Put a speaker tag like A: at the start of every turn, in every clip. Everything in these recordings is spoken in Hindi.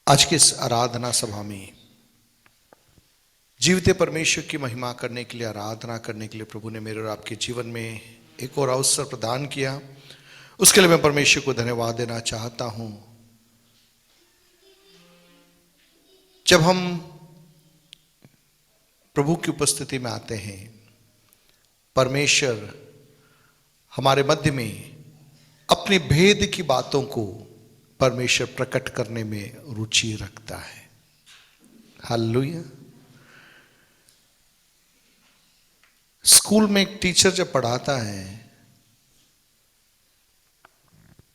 A: आज की इस आराधना सभा में जीवते परमेश्वर की महिमा करने के लिए, आराधना करने के लिए प्रभु ने मेरे और आपके जीवन में एक और अवसर प्रदान किया। उसके लिए मैं परमेश्वर को धन्यवाद देना चाहता हूं। जब हम प्रभु की उपस्थिति में आते हैं, परमेश्वर हमारे मध्य में अपनी भेद की बातों को परमेश्वर प्रकट करने में रुचि रखता है। हालेलुया। स्कूल में एक टीचर जब पढ़ाता है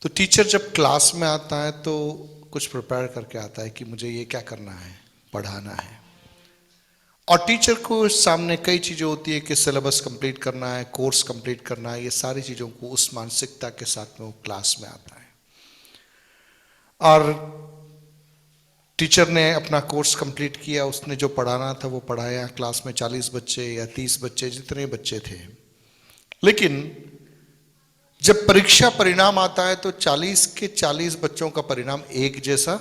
A: तो टीचर जब क्लास में आता है तो कुछ प्रिपेयर करके आता है कि मुझे ये क्या करना है, पढ़ाना है। और टीचर को सामने कई चीजें होती है कि सिलेबस कंप्लीट करना है, कोर्स कंप्लीट करना है। ये सारी चीजों को उस मानसिकता के साथ में वो क्लास में आता है। और टीचर ने अपना कोर्स कंप्लीट किया, उसने जो पढ़ाना था वो पढ़ाया। क्लास में 40 बच्चे या 30 बच्चे, जितने बच्चे थे। लेकिन जब परीक्षा परिणाम आता है तो 40 के 40 बच्चों का परिणाम एक जैसा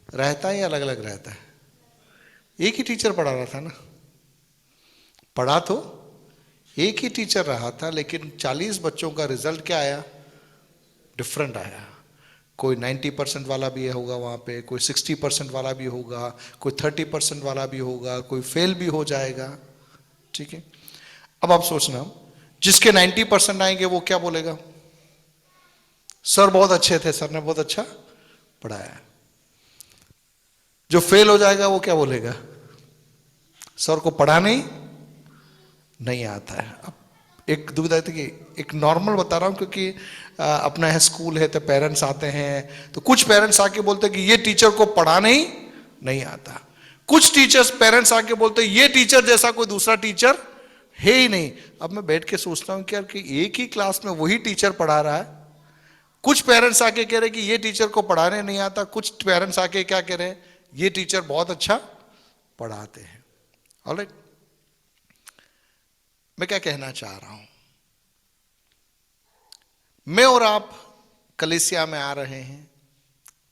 A: रहता है या अलग अलग रहता है? एक ही टीचर पढ़ा रहा था ना, पढ़ा तो एक ही टीचर रहा था, लेकिन 40 बच्चों का रिजल्ट क्या आया? डिफरेंट आया। कोई 90% वाला भी होगा वहाँ पे, कोई 60% वाला भी होगा, कोई 30% वाला भी होगा, कोई फेल भी हो जाएगा। ठीक है। अब आप सोचना, जिसके 90% आएंगे वो क्या बोलेगा? सर बहुत अच्छे थे, सर ने बहुत अच्छा पढ़ाया। जो फेल हो जाएगा वो क्या बोलेगा? सर को पढ़ाना ही नहीं आता है। अब एक दुविधा थी कि एक नॉर्मल बता रहा हूं, क्योंकि अपना है स्कूल है तो पेरेंट्स आते हैं, तो कुछ पेरेंट्स आके बोलते हैं कि ये टीचर को पढ़ाना ही नहीं आता। कुछ टीचर्स पेरेंट्स आके बोलते हैं ये टीचर जैसा कोई दूसरा टीचर है ही नहीं। अब मैं बैठ के सोचता हूं कि यार कि एक ही क्लास में वही टीचर पढ़ा रहा है। कुछ पेरेंट्स आके कह रहे कि ये टीचर को पढ़ाने नहीं आता, कुछ पेरेंट्स आके क्या कह रहे हैं, ये टीचर बहुत अच्छा पढ़ाते हैं। ऑलराइट, मैं क्या कहना चाह रहा हूं, मैं और आप कलीसिया में आ रहे हैं,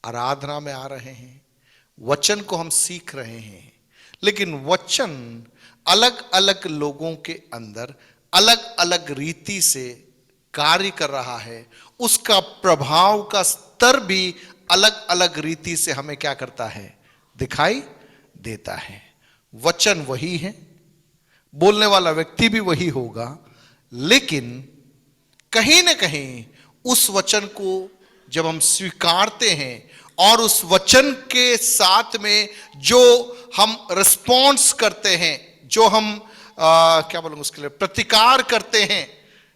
A: आराधना में आ रहे हैं, वचन को हम सीख रहे हैं, लेकिन वचन अलग अलग लोगों के अंदर अलग अलग रीति से कार्य कर रहा है। उसका प्रभाव का स्तर भी अलग अलग रीति से हमें क्या करता है? दिखाई देता है। वचन वही है, बोलने वाला व्यक्ति भी वही होगा, लेकिन कहीं ना कहीं उस वचन को जब हम स्वीकारते हैं और उस वचन के साथ में जो हम रिस्पॉन्स करते हैं, जो हम क्या बोलूंगे उसके लिए, प्रतिकार करते हैं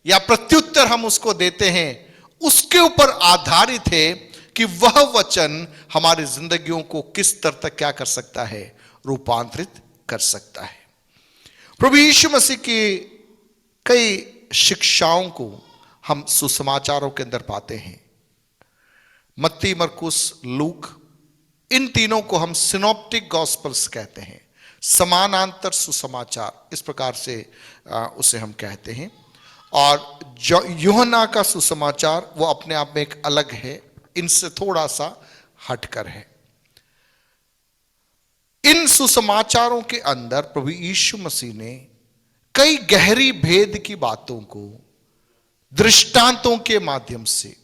A: या प्रत्युत्तर हम उसको देते हैं, उसके ऊपर आधारित है कि वह वचन हमारी जिंदगियों को किस स्तर तक क्या कर सकता है? रूपांतरित कर सकता है। प्रभु यीशु मसीह की कई शिक्षाओं को हम सुसमाचारों के अंदर पाते हैं। मत्ती, मरकुस, लूक, इन तीनों को हम सिनॉप्टिक गॉस्पेल्स कहते हैं, समानांतर सुसमाचार, इस प्रकार से उसे हम कहते हैं। और जो यूहन्ना का सुसमाचार वो अपने आप में एक अलग है, इनसे थोड़ा सा हटकर है। इन सुसमाचारों के अंदर प्रभु यीशु मसीह ने कई गहरी भेद की बातों को दृष्टांतों के माध्यम से,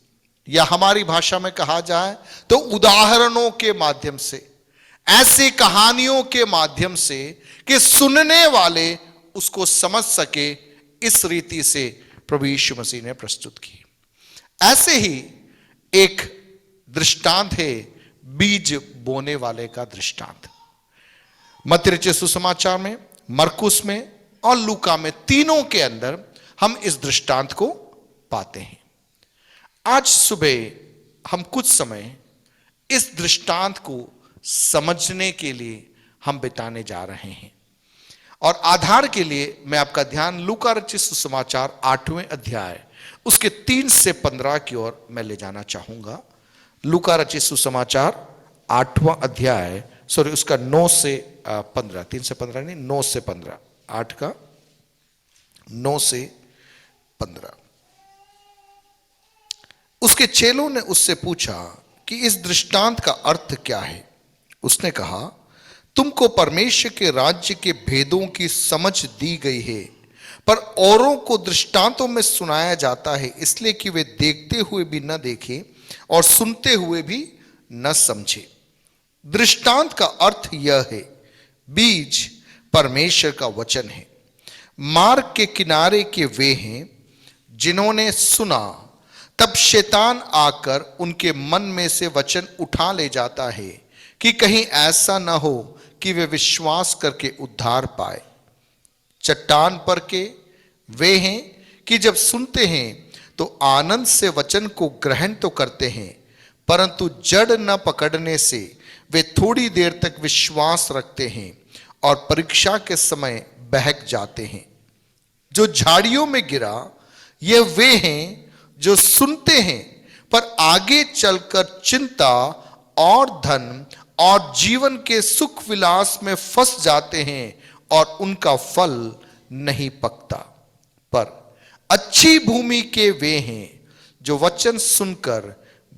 A: या हमारी भाषा में कहा जाए तो उदाहरणों के माध्यम से, ऐसे कहानियों के माध्यम से कि सुनने वाले उसको समझ सके, इस रीति से प्रभु यीशु मसीह ने प्रस्तुत की। ऐसे ही एक दृष्टांत है बीज बोने वाले का दृष्टांत। मत्ती रचित सुसमाचार में, मरकुस में और लूका में, तीनों के अंदर हम इस दृष्टांत को पाते हैं। आज सुबह हम कुछ समय इस दृष्टांत को समझने के लिए हम बिताने जा रहे हैं। और आधार के लिए मैं आपका ध्यान लूका रचित सुसमाचार 8वें अध्याय उसके 3 से 15 की ओर मैं ले जाना चाहूंगा। लूका रचित सुसमाचार 8वां अध्याय, सॉरी उसका 9 से 15, 3 से 15 नहीं, 9 से 15, 8 का 9 से 15। उसके चेलों ने उससे पूछा कि इस दृष्टांत का अर्थ क्या है। उसने कहा, तुमको परमेश्वर के राज्य के भेदों की समझ दी गई है, पर औरों को दृष्टांतों में सुनाया जाता है, इसलिए कि वे देखते हुए भी न देखें और सुनते हुए भी न समझे। दृष्टांत का अर्थ यह है, बीज परमेश्वर का वचन है। मार्ग के किनारे के वे हैं जिन्होंने सुना, तब शैतान आकर उनके मन में से वचन उठा ले जाता है कि कहीं ऐसा न हो कि वे विश्वास करके उद्धार पाए। चट्टान पर के वे हैं कि जब सुनते हैं तो आनंद से वचन को ग्रहण तो करते हैं, परंतु जड़ न पकड़ने से वे थोड़ी देर तक विश्वास रखते हैं और परीक्षा के समय बहक जाते हैं। जो झाड़ियों में गिरा, ये वे हैं जो सुनते हैं, पर आगे चलकर चिंता और धन और जीवन के सुख विलास में फंस जाते हैं और उनका फल नहीं पकता। पर अच्छी भूमि के वे हैं जो वचन सुनकर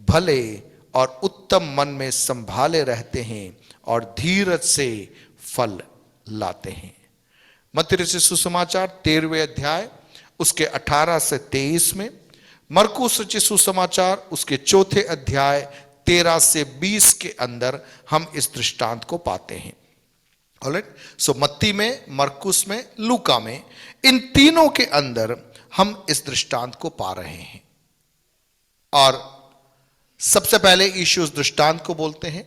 A: भले और उत्तम मन में संभाले रहते हैं और धीरज से फल लाते हैं। मत्ती रचित सुसमाचार 13वें अध्याय उसके 18 से 23 में, मरकुस रचित सुसमाचार उसके 4थे अध्याय 13 से 20 के अंदर हम इस दृष्टांत को पाते हैं। ऑलराइट, सो मत्ती में, मरकुस में, लूका में, इन तीनों के अंदर हम इस दृष्टांत को पा रहे हैं। और सबसे पहले यीशु उस दृष्टांत को बोलते हैं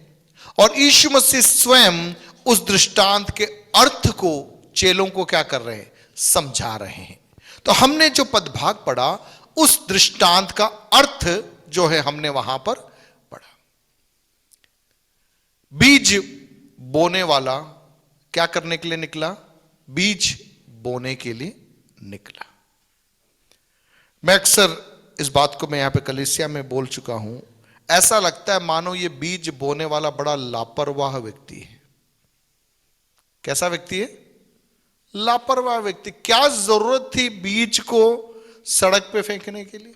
A: और यीशु मसीह स्वयं उस दृष्टांत के अर्थ को चेलों को क्या कर रहे हैं, समझा रहे हैं। तो हमने जो पदभाग पढ़ा, उस दृष्टांत का अर्थ जो है हमने वहां पर पढ़ा। बीज बोने वाला क्या करने के लिए निकला? बीज बोने के लिए निकला। मैं अक्सर इस बात को मैं यहां पे कलीसिया में बोल चुका हूं, ऐसा लगता है मानो ये बीज बोने वाला बड़ा लापरवाह व्यक्ति है। कैसा व्यक्ति है? लापरवाह व्यक्ति। क्या जरूरत थी बीज को सड़क पे फेंकने के लिए,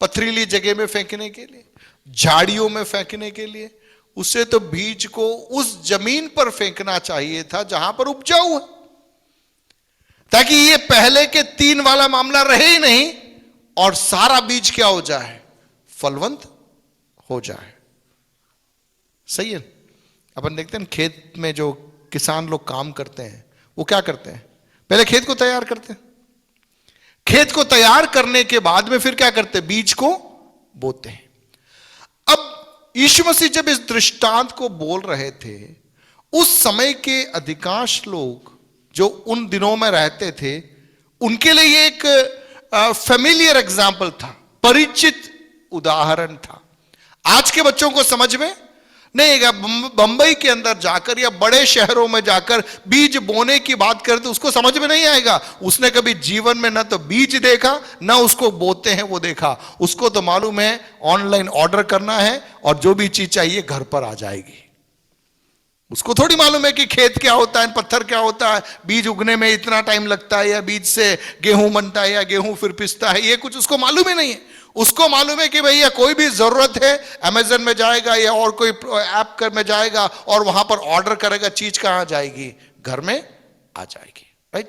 A: पथरीली जगह में फेंकने के लिए, झाड़ियों में फेंकने के लिए? उसे तो बीज को उस जमीन पर फेंकना चाहिए था जहां पर उपजाऊ है, ताकि ये पहले के 3 वाला मामला रहे ही नहीं और सारा बीज क्या हो जाए, फलवंत हो जाए। सही है। अपन देखते हैं खेत में जो किसान लोग काम करते हैं, वो क्या करते हैं? पहले खेत को तैयार करते हैं, खेत को तैयार करने के बाद में फिर क्या करते हैं? बीज को बोते हैं। अब यीशु मसीह जब इस दृष्टांत को बोल रहे थे, उस समय के अधिकांश लोग जो उन दिनों में रहते थे, उनके लिए ये एक फेमिलियर एग्जाम्पल था, परिचित उदाहरण था। आज के बच्चों को समझ में नहीं आएगा। बंबई के अंदर जाकर या बड़े शहरों में जाकर बीज बोने की बात करते, उसको समझ में नहीं आएगा। उसने कभी जीवन में ना तो बीज देखा, ना उसको बोते हैं वो देखा। उसको तो मालूम है ऑनलाइन ऑर्डर करना है और जो भी चीज चाहिए घर पर आ जाएगी। उसको थोड़ी मालूम है कि खेत क्या होता है, पत्थर क्या होता है, बीज उगने में इतना टाइम लगता है, या बीज से गेहूं बनता है, या गेहूं फिर पिसता है, ये कुछ उसको मालूम ही नहीं है। उसको मालूम है कि भैया कोई भी जरूरत है अमेज़न में जाएगा या और कोई ऐप में जाएगा और वहां पर ऑर्डर करेगा, चीज कहां जाएगी? घर में आ जाएगी। राइट।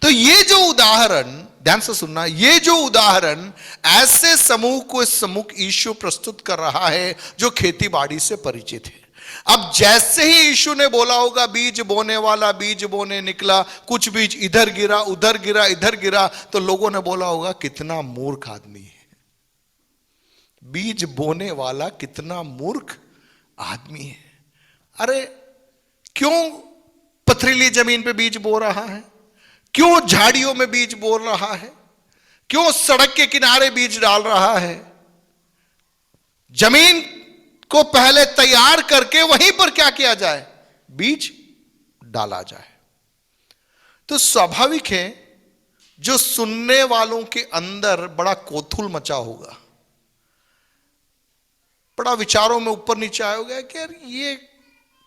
A: तो ये जो उदाहरण, ध्यान से सुनना, ये जो उदाहरण ऐसे समूह को इस समूह यीशु प्रस्तुत कर रहा है जो खेती बाड़ी से परिचित है। अब जैसे ही यीशु ने बोला होगा बीज बोने वाला बीज बोने निकला, कुछ बीज इधर गिरा, उधर गिरा, इधर गिरा, तो लोगों ने बोला होगा कितना मूर्ख आदमी है, बीज बोने वाला कितना मूर्ख आदमी है। अरे क्यों पथरीली जमीन पे बीज बो रहा है? क्यों झाड़ियों में बीज बो रहा है? क्यों सड़क के किनारे बीज डाल रहा है? जमीन को पहले तैयार करके वहीं पर क्या किया जाए? बीज डाला जाए। तो स्वाभाविक है जो सुनने वालों के अंदर बड़ा कोथुल मचा होगा, बड़ा विचारों में ऊपर नीचे आया होगा कि यार ये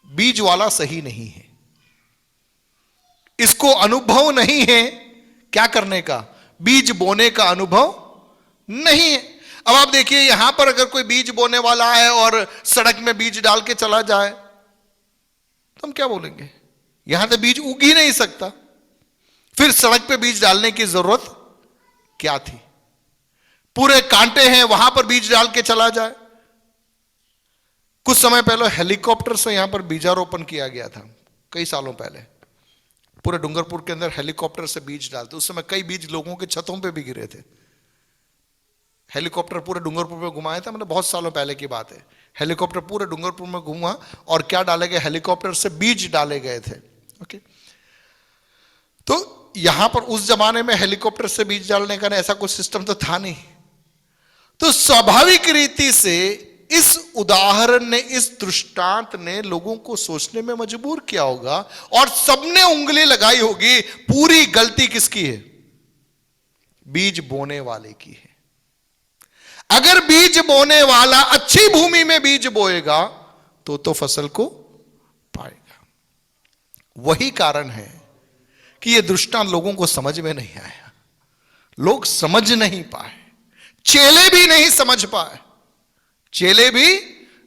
A: बीज वाला सही नहीं है, इसको अनुभव नहीं है क्या करने का, बीज बोने का अनुभव नहीं है। अब आप देखिए, यहां पर अगर कोई बीज बोने वाला है और सड़क में बीज डाल के चला जाए तो हम क्या बोलेंगे? यहां तो बीज उग ही नहीं सकता, फिर सड़क पे बीज डालने की जरूरत क्या थी? पूरे कांटे हैं, वहां पर बीज डाल के चला जाए। कुछ समय पहले हेलीकॉप्टर से यहां पर बीजारोपण किया गया था, कई सालों पहले। पूरे डूंगरपुर के अंदर हेलीकॉप्टर से बीज डालते, उस समय कई बीज लोगों के छतों पे भी गिरे थे। हेलीकॉप्टर पूरे डूंगरपुर में घुमाया था, मतलब बहुत सालों पहले की बात है। हेलीकॉप्टर पूरे डूंगरपुर में घुमा और क्या डाले गए? हेलीकॉप्टर से बीज डाले गए थे। ओके, तो यहां पर उस जमाने में हेलीकॉप्टर से बीज डालने का ऐसा कुछ सिस्टम तो था नहीं। तो स्वाभाविक रीति से इस उदाहरण ने, इस दृष्टांत ने लोगों को सोचने में मजबूर किया होगा और सबने उंगली लगाई होगी, पूरी गलती किसकी है? बीज बोने वाले की है। अगर बीज बोने वाला अच्छी भूमि में बीज बोएगा तो फसल को पाएगा। वही कारण है कि यह दृष्टांत लोगों को समझ में नहीं आया, लोग समझ नहीं पाए, चेले भी नहीं समझ पाए, चेले भी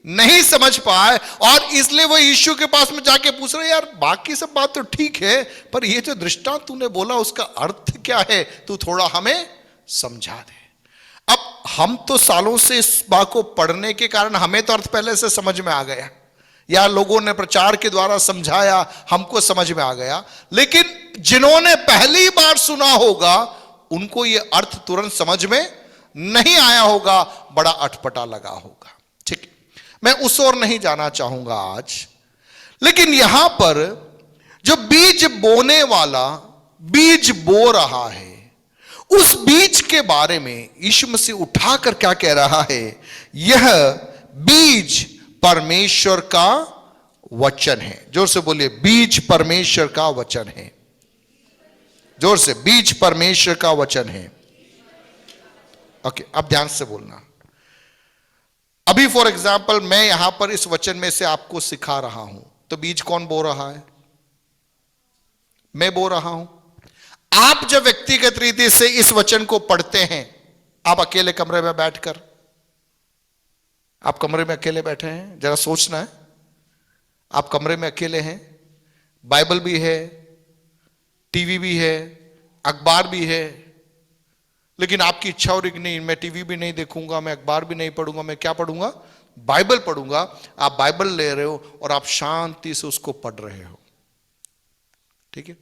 A: नहीं समझ पाए। और इसलिए वो यीशु के पास में जाके पूछ रहे, यार बाकी सब बात तो ठीक है, पर ये जो दृष्टांत तूने बोला उसका अर्थ क्या है? तू थोड़ा हमें समझा दे। अब हम तो सालों से इस बात को पढ़ने के कारण हमें तो अर्थ पहले से समझ में आ गया, या लोगों ने प्रचार के द्वारा समझाया, हमको समझ में आ गया। लेकिन जिन्होंने पहली बार सुना होगा उनको यह अर्थ तुरंत समझ में नहीं आया होगा, बड़ा अटपटा लगा होगा। ठीक, मैं उस ओर नहीं जाना चाहूंगा आज। लेकिन यहां पर जो बीज बोने वाला बीज बो रहा है, उस बीज के बारे में यीशु मसीह उठाकर क्या कह रहा है? यह बीज परमेश्वर का वचन है। जोर से बोलिए, बीज परमेश्वर का वचन है। जोर से, बीज परमेश्वर का वचन है। ओके, अब ध्यान से बोलना। अभी फॉर एग्जाम्पल मैं यहां पर इस वचन में से आपको सिखा रहा हूं, तो बीज कौन बो रहा है? मैं बो रहा हूं। आप जब व्यक्तिगत रीति से इस वचन को पढ़ते हैं, आप अकेले कमरे में बैठकर, आप कमरे में अकेले बैठे हैं, जरा सोचना है, आप कमरे में अकेले हैं, बाइबल भी है, टीवी भी है, अखबार भी है, लेकिन आपकी इच्छा हो रही कि नहीं, मैं टीवी भी नहीं देखूंगा, मैं अखबार भी नहीं पढ़ूंगा, मैं क्या पढ़ूंगा? बाइबल पढ़ूंगा। आप बाइबल ले रहे हो और आप शांति से उसको पढ़ रहे हो, ठीक है?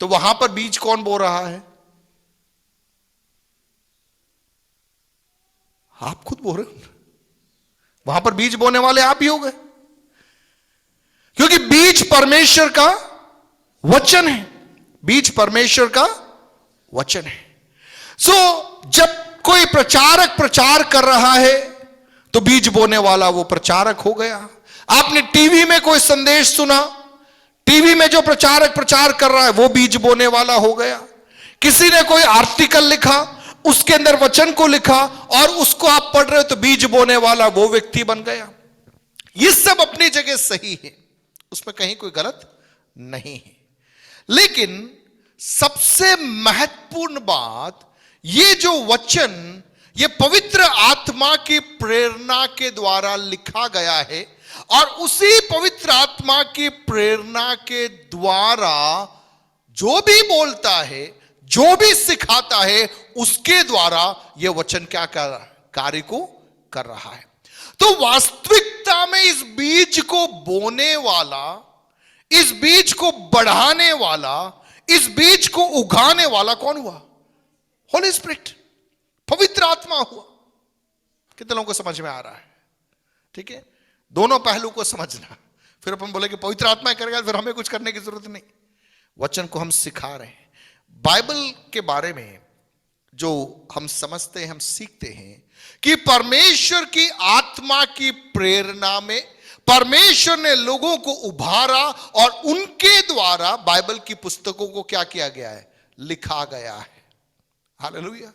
A: तो वहां पर बीज कौन बो रहा है? आप खुद बो रहे हो। वहां पर बीज बोने वाले आप ही हो गए, क्योंकि बीज परमेश्वर का वचन है। बीज परमेश्वर का वचन है। जब कोई प्रचारक प्रचार कर रहा है तो बीज बोने वाला वो प्रचारक हो गया। आपने टीवी में कोई संदेश सुना, टीवी में जो प्रचारक प्रचार कर रहा है वो बीज बोने वाला हो गया। किसी ने कोई आर्टिकल लिखा, उसके अंदर वचन को लिखा और उसको आप पढ़ रहे हो, तो बीज बोने वाला वो व्यक्ति बन गया। ये सब अपनी जगह सही है, उसमें कहीं कोई गलत नहीं है। लेकिन सबसे महत्वपूर्ण बात, ये जो वचन ये पवित्र आत्मा की प्रेरणा के द्वारा लिखा गया है और उसी पवित्र आत्मा की प्रेरणा के द्वारा जो भी बोलता है, जो भी सिखाता है, उसके द्वारा यह वचन क्या कार्य को कर रहा है। तो वास्तविकता में इस बीज को बोने वाला, इस बीज को बढ़ाने वाला, इस बीज को उगाने वाला कौन हुआ? होली स्पिरिट, पवित्र आत्मा हुआ। कितने लोगों को समझ में आ रहा है? ठीक है, दोनों पहलू को समझना। फिर अपन बोले कि पवित्र आत्मा करेगा, फिर हमें कुछ करने की जरूरत नहीं। वचन को हम सिखा रहे हैं। बाइबल के बारे में जो हम समझते हैं, हम सीखते हैं कि परमेश्वर की आत्मा की प्रेरणा में परमेश्वर ने लोगों को उभारा और उनके द्वारा बाइबल की पुस्तकों को क्या किया गया है? लिखा गया है। हालेलुया।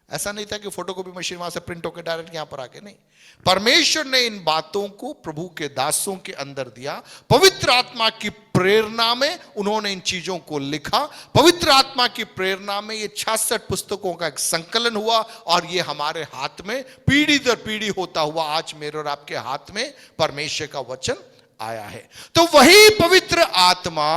A: ऐसा नहीं था कि फोटोकॉपी मशीन वहां से प्रिंट होकर डायरेक्ट यहां पर आके, नहीं। परमेश्वर ने इन बातों को प्रभु के दासों के अंदर दिया, पवित्र आत्मा की प्रेरणा में उन्होंने इन चीजों को लिखा। पवित्र आत्मा की प्रेरणा में ये 66 पुस्तकों का एक संकलन हुआ और ये हमारे हाथ में पीढ़ी दर पीढ़ी होता हुआ आज मेरे और आपके हाथ में परमेश्वर का वचन आया है। तो वही पवित्र आत्मा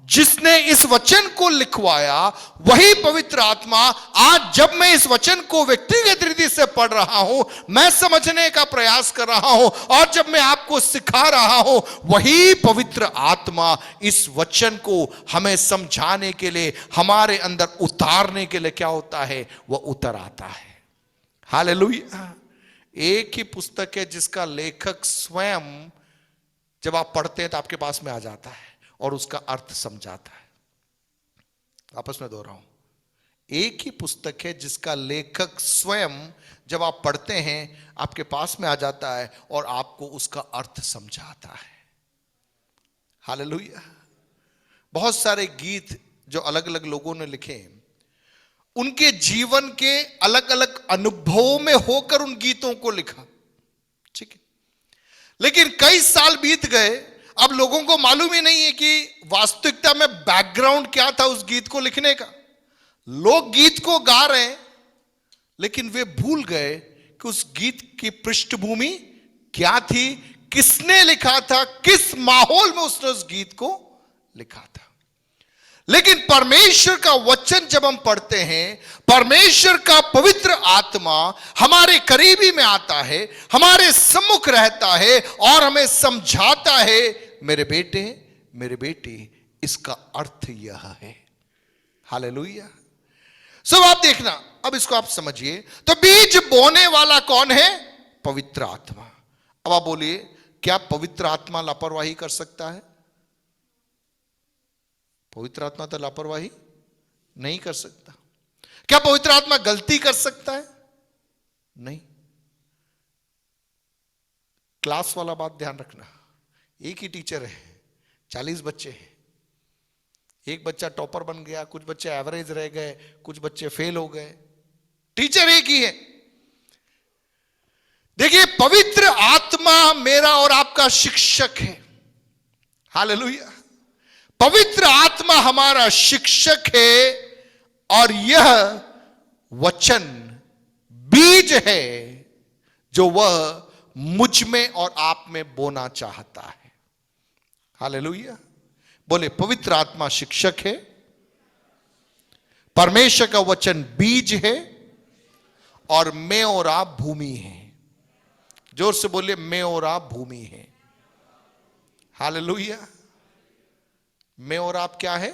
A: जिसने इस वचन को लिखवाया, वही पवित्र आत्मा आज जब मैं इस वचन को व्यक्तिगत रीति से पढ़ रहा हूं, मैं समझने का प्रयास कर रहा हूं और जब मैं आपको सिखा रहा हूं, वही पवित्र आत्मा इस वचन को हमें समझाने के लिए, हमारे अंदर उतारने के लिए क्या होता है, वह उतर आता है। हालेलुया। एक ही पुस्तक है जिसका लेखक स्वयं जब आप पढ़ते हैं तो आपके पास में आ जाता है और उसका अर्थ समझाता है। आपस में दोहराऊं, एक ही पुस्तक है जिसका लेखक स्वयं जब आप पढ़ते हैं आपके पास में आ जाता है और आपको उसका अर्थ समझाता है। हालेलुया। बहुत सारे गीत जो अलग अलग लोगों ने लिखे, उनके जीवन के अलग अलग अनुभवों में होकर उन गीतों को लिखा, ठीक है। लेकिन कई साल बीत गए, अब लोगों को मालूम ही नहीं है कि वास्तविकता में बैकग्राउंड क्या था उस गीत को लिखने का। लोग गीत को गा रहे हैं लेकिन वे भूल गए कि उस गीत की पृष्ठभूमि क्या थी, किसने लिखा था, किस माहौल में उसने उस गीत को लिखा था। लेकिन परमेश्वर का वचन जब हम पढ़ते हैं, परमेश्वर का पवित्र आत्मा हमारे करीबी में आता है, हमारे सम्मुख रहता है और हमें समझाता है, मेरे बेटे मेरे बेटी इसका अर्थ यह है। हालेलुया। सब आप देखना, अब इसको आप समझिए। तो बीज बोने वाला कौन है? पवित्र आत्मा। अब आप बोलिए, क्या पवित्र आत्मा लापरवाही कर सकता है? पवित्र आत्मा तो लापरवाही नहीं कर सकता। क्या पवित्र आत्मा गलती कर सकता है? नहीं। क्लास वाला बात ध्यान रखना, एक ही टीचर है, 40 बच्चे हैं, एक बच्चा टॉपर बन गया, कुछ बच्चे एवरेज रह गए, कुछ बच्चे फेल हो गए, टीचर एक ही है। देखिए, पवित्र आत्मा मेरा और आपका शिक्षक है। हालेलुया। पवित्र आत्मा हमारा शिक्षक है और यह वचन बीज है जो वह मुझ में और आप में बोना चाहता है। हालेलुया। बोले, पवित्र आत्मा शिक्षक है, परमेश्वर का वचन बीज है और मैं और आप भूमि है। जोर से बोलिए, मैं और आप भूमि है। हालेलुया। मैं और आप क्या है?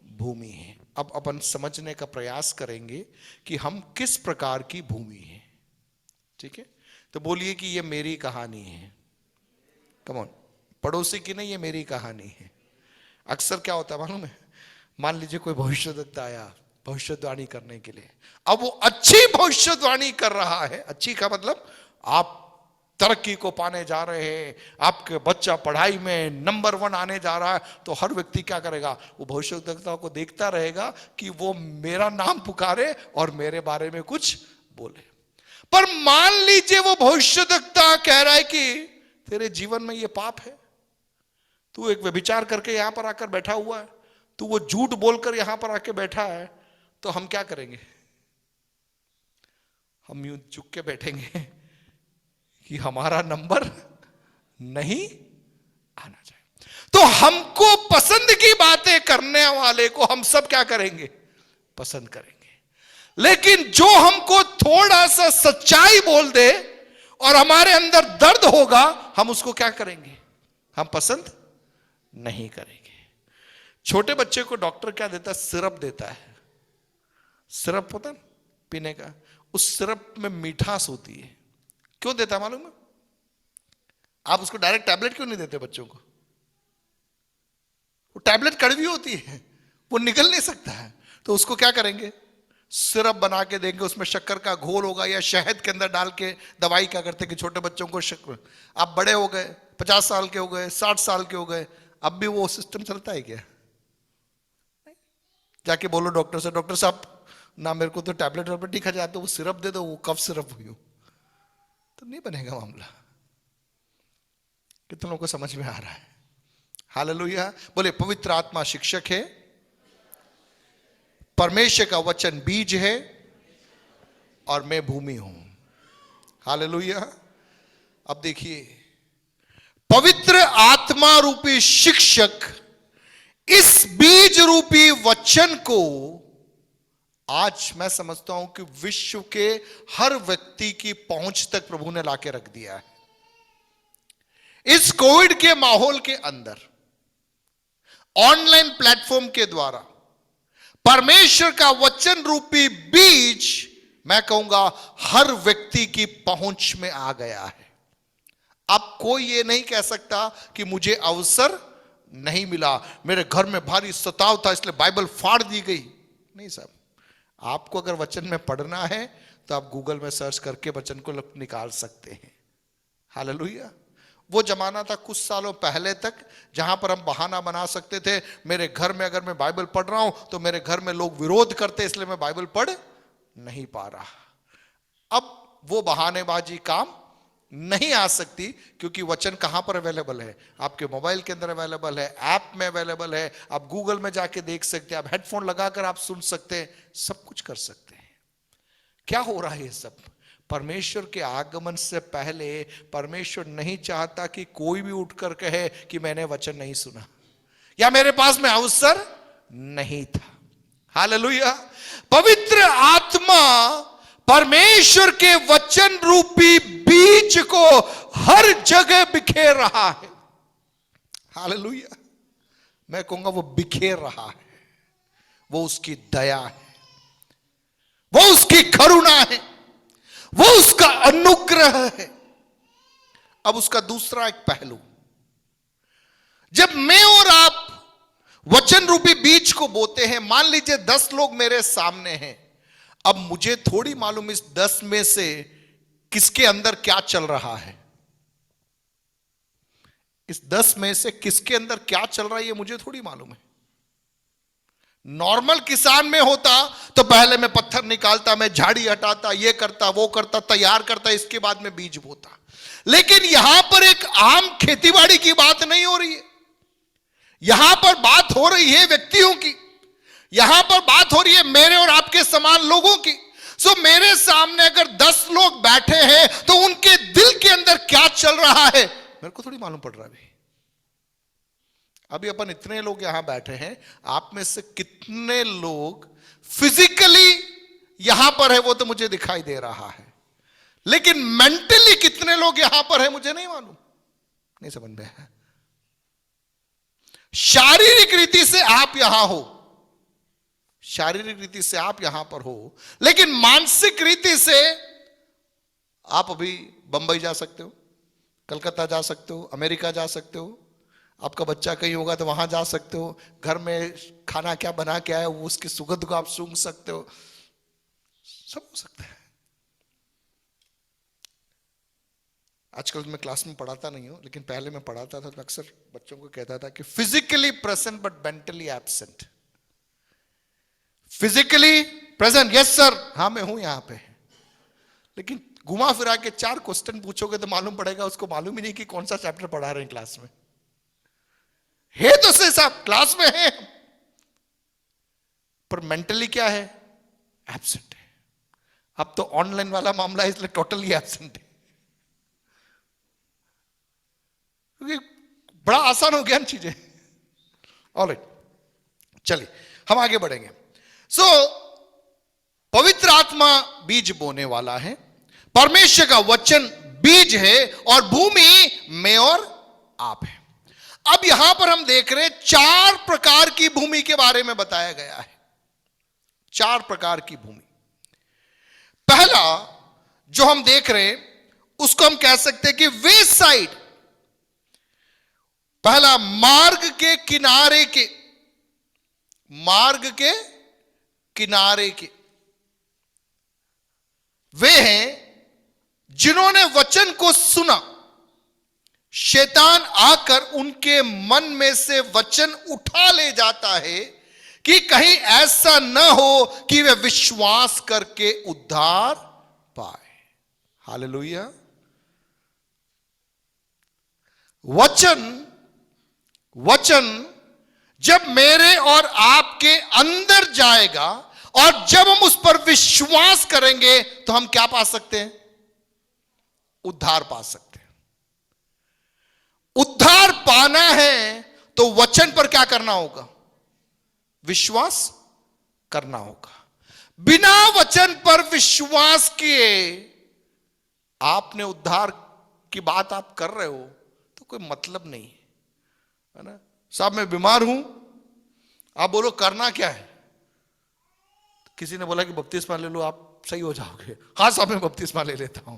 A: भूमि है। अब अपन समझने का प्रयास करेंगे कि हम किस प्रकार की भूमि है। ठीक है, तो बोलिए कि ये मेरी कहानी है। कम ऑन, पड़ोसी की नहीं, ये मेरी कहानी है। अक्सर क्या होता है मालूम है, मान लीजिए कोई भविष्यवक्ता आया भविष्यवाणी करने के लिए, अब वो अच्छी भविष्यवाणी कर रहा है। अच्छी का मतलब आप तरक्की को पाने जा रहे हैं, आपके बच्चा पढ़ाई में नंबर 1 आने जा रहा है, तो हर व्यक्ति क्या करेगा? वो भविष्यवक्ता को देखता रहेगा कि वो मेरा नाम पुकारे और मेरे बारे में कुछ बोले। पर मान लीजिए वो भविष्यवक्ता कह रहा है कि तेरे जीवन में ये पाप है, तू एक व्यभिचार करके यहां पर आकर बैठा हुआ है, तू वो झूठ बोलकर यहां पर आके बैठा है, तो हम क्या करेंगे? हम यूं चुप के बैठेंगे कि हमारा नंबर नहीं आना चाहिए। तो हमको पसंद की बातें करने वाले को हम सब क्या करेंगे? पसंद करेंगे। लेकिन जो हमको थोड़ा सा सच्चाई बोल दे और हमारे अंदर दर्द होगा, हम उसको क्या करेंगे? हम पसंद नहीं करेंगे। छोटे बच्चे को डॉक्टर क्या देता है? सिरप देता है। सिरप होता है पीने का, उस सिरप में मिठास होती है। क्यों देता मालूम है? आप उसको डायरेक्ट टैबलेट क्यों नहीं देते बच्चों को? वो टैबलेट कड़वी होती है, वो निकल नहीं सकता है, तो उसको क्या करेंगे? सिरप बना के देंगे, उसमें शक्कर का घोल होगा या शहद के अंदर डाल के। दवाई क्या करते कि छोटे बच्चों को शक्कर, आप बड़े हो गए, 50 साल के हो गए, 60 साल के हो गए, अब भी वो सिस्टम चलता है क्या? जाके बोलो डॉक्टर से, डॉक्टर साहब ना मेरे को तो टैबलेट वैबलेट नहीं खा जाते, वो सिरप दे दो, वो कफ सिरप हुई हो, तो नहीं बनेगा मामला। कितने लोगों को समझ में आ रहा है? हालेलुया। बोले पवित्र आत्मा शिक्षक है, परमेश्वर का वचन बीज है और मैं भूमि हूं। हालेलुया। अब देखिए, पवित्र आत्मा रूपी शिक्षक इस बीज रूपी वचन को आज मैं समझता हूं कि विश्व के हर व्यक्ति की पहुंच तक प्रभु ने लाके रख दिया है। इस कोविड के माहौल के अंदर ऑनलाइन प्लेटफॉर्म के द्वारा परमेश्वर का वचन रूपी बीज, मैं कहूंगा, हर व्यक्ति की पहुंच में आ गया है। अब कोई ये नहीं कह सकता कि मुझे अवसर नहीं मिला, मेरे घर में भारी सताव था इसलिए बाइबल फाड़ दी गई। नहीं साहब, आपको अगर वचन में पढ़ना है तो आप गूगल में सर्च करके वचन को निकाल सकते हैं। हालेलुया। वो जमाना था कुछ सालों पहले तक जहां पर हम बहाना बना सकते थे, मेरे घर में अगर मैं बाइबल पढ़ रहा हूं तो मेरे घर में लोग विरोध करते इसलिए मैं बाइबल पढ़ नहीं पा रहा। अब वो बहानेबाजी काम नहीं आ सकती, क्योंकि वचन कहां पर अवेलेबल है? आपके मोबाइल के अंदर अवेलेबल है, ऐप में अवेलेबल है, आप गूगल में जाके देख सकते हैं, आप हेडफोन लगाकर आप सुन सकते हैं, सब कुछ कर सकते हैं। क्या हो रहा है ये सब? परमेश्वर के आगमन से पहले परमेश्वर नहीं चाहता कि कोई भी उठकर कहे कि मैंने वचन नहीं सुना या मेरे पास में अवसर नहीं था। हालेलुया। पवित्र आत्मा परमेश्वर के वचन रूपी बीज को हर जगह बिखेर रहा है। हालेलुया। मैं कहूंगा वो बिखेर रहा है, वो उसकी दया है, वो उसकी करुणा है, वो उसका अनुग्रह है। अब उसका दूसरा एक पहलू, जब मैं और आप वचन रूपी बीज को बोते हैं, मान लीजिए 10 लोग मेरे सामने हैं, अब मुझे थोड़ी मालूम इस 10 में से किसके अंदर क्या चल रहा है। इस 10 में से किसके अंदर क्या चल रहा है ये मुझे थोड़ी मालूम है। नॉर्मल किसान में होता तो पहले मैं पत्थर निकालता, मैं झाड़ी हटाता, ये करता, वो करता, तैयार करता, इसके बाद में बीज बोता। लेकिन यहां पर एक आम खेतीबाड़ी की बात नहीं हो रही है, यहां पर बात हो रही है व्यक्तियों की, यहां पर बात हो रही है मेरे और आपके समान लोगों की। सो मेरे सामने अगर 10 लोग बैठे हैं तो उनके दिल के अंदर क्या चल रहा है मेरे को थोड़ी मालूम पड़ रहा है। अभी अपन इतने लोग यहां बैठे हैं, आप में से कितने लोग फिजिकली यहां पर है वो तो मुझे दिखाई दे रहा है, लेकिन मेंटली कितने लोग यहां पर है मुझे नहीं मालूम। नहीं समझ में है? शारीरिक रीति से आप यहां हो, शारीरिक रीति से आप यहां पर हो, लेकिन मानसिक रीति से आप अभी बंबई जा सकते हो, कलकत्ता जा सकते हो, अमेरिका जा सकते हो, आपका बच्चा कहीं होगा तो वहां जा सकते हो, घर में खाना क्या बना के आया वो उसकी सुगंध को आप सूंघ सकते हो, सब हो सकता है। आजकल मैं क्लास में पढ़ाता नहीं हूं, लेकिन पहले मैं पढ़ाता था तो अक्सर बच्चों को कहता था कि physically present but mentally absent. Physically present, yes sir, हाँ मैं हूं यहां पे, लेकिन घुमा फिरा के 4 क्वेश्चन पूछोगे तो मालूम पड़ेगा उसको मालूम ही नहीं कि कौन सा चैप्टर पढ़ा रहे हैं क्लास में। है तो सही साहब क्लास में है, पर मेंटली क्या है? एब्सेंट है। अब तो ऑनलाइन वाला मामला है इसलिए टोटली एब्सेंट है, क्योंकि बड़ा आसान हो गया चीजें। ऑलराइट, चलिए हम आगे बढ़ेंगे। सो पवित्र आत्मा बीज बोने वाला है, परमेश्वर का वचन बीज है और भूमि मैं और आप है। अब यहां पर हम देख रहे हैं 4 प्रकार की भूमि के बारे में बताया गया है। 4 प्रकार की भूमि। पहला जो हम देख रहे हैं उसको हम कह सकते हैं कि वे साइड, पहला मार्ग के किनारे के, मार्ग के किनारे के वे हैं जिन्होंने वचन को सुना, शैतान आकर उनके मन में से वचन उठा ले जाता है कि कहीं ऐसा न हो कि वे विश्वास करके उद्धार पाए। हालेलुया। वचन जब मेरे और आपके अंदर जाएगा और जब हम उस पर विश्वास करेंगे तो हम क्या पा सकते हैं? उद्धार पा सकते हैं। उद्धार पाना है तो वचन पर क्या करना होगा? विश्वास करना होगा। बिना वचन पर विश्वास किए आपने उद्धार की बात आप कर रहे हो तो कोई मतलब नहीं है ना। साहब मैं बीमार हूं, आप बोलो करना क्या है? किसी ने बोला कि बपतिस्मा ले लो आप सही हो जाओगे। हाँ साहब मैं बपतिस्मा ले लेता हूं।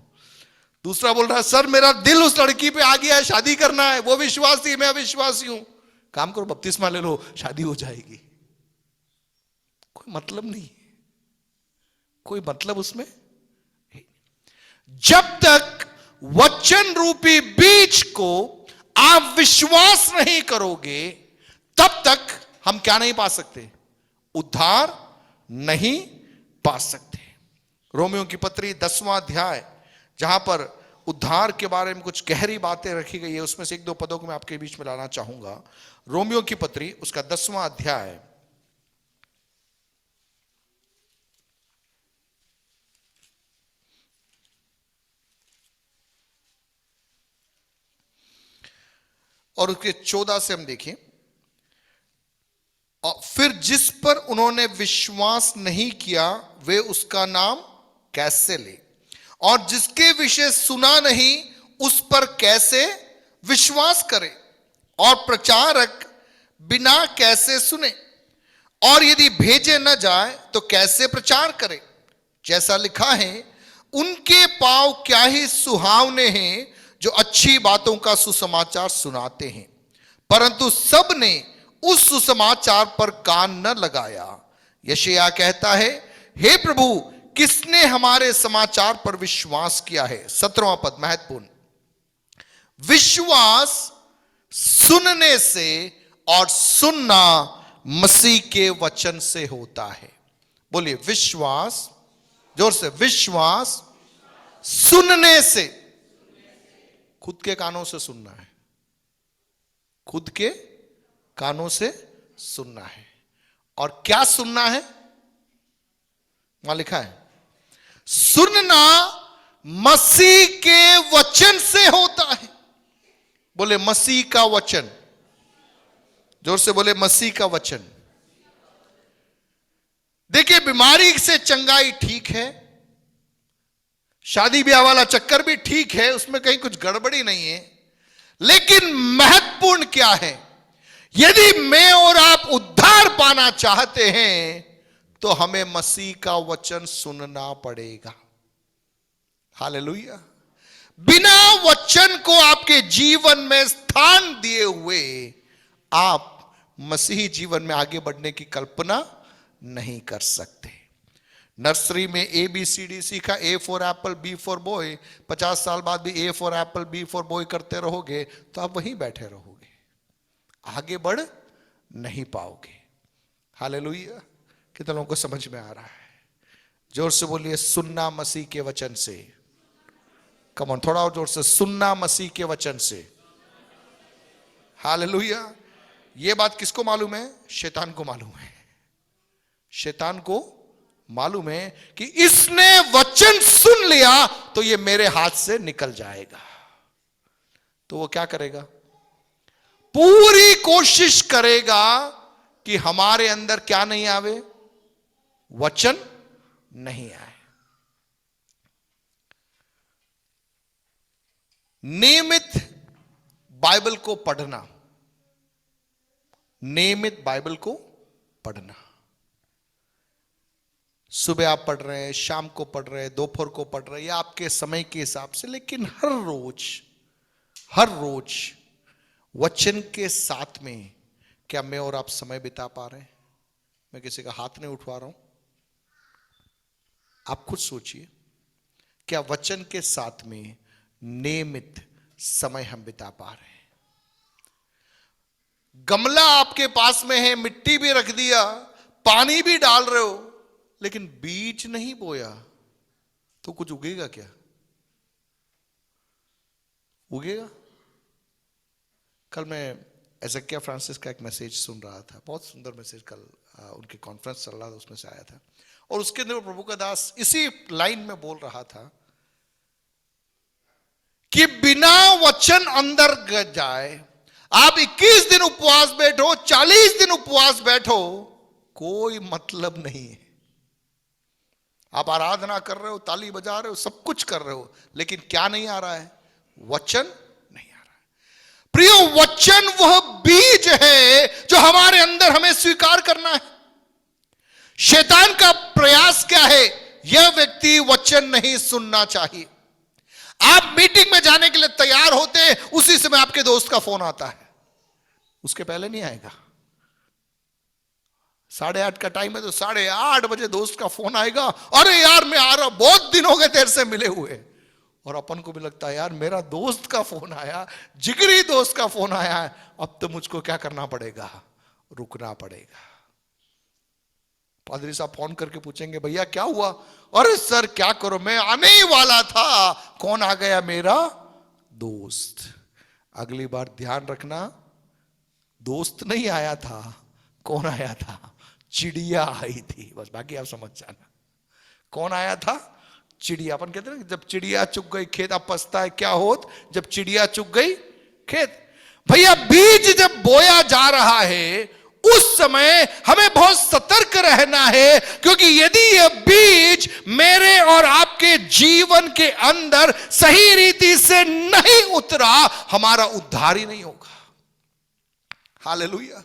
A: दूसरा बोल रहा है सर मेरा दिल उस लड़की पे आ गया है, शादी करना है, वो विश्वासी मैं अविश्वासी हूं। काम करो बपतिस्मा ले लो, शादी हो जाएगी। कोई मतलब नहीं, कोई मतलब उसमें। जब तक वचन रूपी बीज को आप विश्वास नहीं करोगे तब तक हम क्या नहीं पा सकते? उद्धार नहीं पा सकते। रोमियो की पत्री 10वां अध्याय जहां पर उद्धार के बारे में कुछ गहरी बातें रखी गई है, उसमें से एक दो पदों को मैं आपके बीच में लाना चाहूंगा। रोमियो की पत्री उसका 10वां अध्याय और उसके 14 से हम देखें। और फिर जिस पर उन्होंने विश्वास नहीं किया वे उसका नाम कैसे ले, और जिसके विषय सुना नहीं उस पर कैसे विश्वास करे, और प्रचारक बिना कैसे सुने, और यदि भेजे न जाए तो कैसे प्रचार करे। जैसा लिखा है उनके पांव क्या ही सुहावने हैं जो अच्छी बातों का सुसमाचार सुनाते हैं, परंतु सब ने उस सुसमाचार पर कान न लगाया। यशायाह कहता है हे प्रभु किसने हमारे समाचार पर विश्वास किया है। 17वां पद महत्वपूर्ण। विश्वास सुनने से और सुनना मसीह के वचन से होता है। बोलिए विश्वास, जोर से, विश्वास सुनने से। खुद के कानों से सुनना है, खुद के कानों से सुनना है। और क्या सुनना है? वहां लिखा है सुनना मसीह के वचन से होता है। बोले मसीह का वचन, जोर से बोले मसीह का वचन। देखिए बीमारी से चंगाई ठीक है, शादी ब्याह वाला चक्कर भी ठीक है, उसमें कहीं कुछ गड़बड़ी नहीं है, लेकिन महत्वपूर्ण क्या है? यदि मैं और आप उद्धार पाना चाहते हैं तो हमें मसीह का वचन सुनना पड़ेगा। हालेलुया। बिना वचन को आपके जीवन में स्थान दिए हुए आप मसीही जीवन में आगे बढ़ने की कल्पना नहीं कर सकते। नर्सरी में ABCD सीखा, A for Apple, B for boy. 50 साल बाद भी A for Apple, B for boy करते रहोगे तो आप वहीं बैठे रहोगे, आगे बढ़ नहीं पाओगे। हालेलुया। कितने लोगों को समझ में आ रहा है? जोर से बोलिए सुनना मसीह के वचन से। कम ऑन, थोड़ा और जोर से, सुनना मसीह के वचन से। हालेलुया। ये बात किसको मालूम है? शैतान को मालूम है। शैतान को मालूम है कि इसने वचन सुन लिया तो ये मेरे हाथ से निकल जाएगा। तो वो क्या करेगा? पूरी कोशिश करेगा कि हमारे अंदर क्या नहीं आवे? वचन नहीं आए। नियमित बाइबल को पढ़ना, नियमित बाइबल को पढ़ना। सुबह आप पढ़ रहे हैं, शाम को पढ़ रहे हैं, दोपहर को पढ़ रहे हैं, या आपके समय के हिसाब से, लेकिन हर रोज वचन के साथ में क्या मैं और आप समय बिता पा रहे हैं? मैं किसी का हाथ नहीं उठवा रहा हूं, आप खुद सोचिए, क्या वचन के साथ में नियमित समय हम बिता पा रहे हैं? गमला आपके पास में है, मिट्टी भी रख दिया, पानी भी डाल रहे हो लेकिन बीज नहीं बोया तो कुछ उगेगा क्या? उगेगा? कल मैं एज़ेकिया फ्रांसिस का एक मैसेज सुन रहा था, बहुत सुंदर मैसेज, कल उनके कॉन्फ्रेंस चल रहा था, उसमें से आया था, और उसके अंदर प्रभु का दास इसी लाइन में बोल रहा था कि बिना वचन अंदर जाए आप 21 दिन उपवास बैठो, 40 दिन उपवास बैठो, कोई मतलब नहीं है। आप आराधना कर रहे हो, ताली बजा रहे हो, सब कुछ कर रहे हो, लेकिन क्या नहीं आ रहा है? वचन नहीं आ रहा है। प्रियो, वचन वह बीज है जो हमारे अंदर हमें स्वीकार करना है। शैतान का प्रयास क्या है? यह व्यक्ति वचन नहीं सुनना चाहिए। आप मीटिंग में जाने के लिए तैयार होते हैं, उसी समय आपके दोस्त का फोन आता है, उसके पहले नहीं आएगा। 8:30 का टाइम है तो 8:30 बजे दोस्त का फोन आएगा, अरे यार मैं आ रहा, बहुत दिन हो गए तेरे से मिले हुए। और अपन को भी लगता है यार मेरा दोस्त का फोन आया, जिगरी दोस्त का फोन आया है, अब तो मुझको क्या करना पड़ेगा? रुकना पड़ेगा। पादरी साहब फोन करके पूछेंगे भैया क्या हुआ? अरे सर क्या करो, मैं आने ही वाला था, कौन आ गया? मेरा दोस्त। अगली बार ध्यान रखना, दोस्त नहीं आया था, कौन आया था? चिड़िया आई थी, बस बाकी आप समझ जाना। कौन आया था? चिड़िया। अपन कहते हैं ना, जब चिड़िया चुग गई खेत, अब पछता है क्या होत जब चिड़िया चुग गई खेत। भैया बीज जब बोया जा रहा है उस समय हमें बहुत सतर्क रहना है, क्योंकि यदि यह बीज मेरे और आपके जीवन के अंदर सही रीति से नहीं उतरा, हमारा उद्धार ही नहीं होगा। हालेलुया।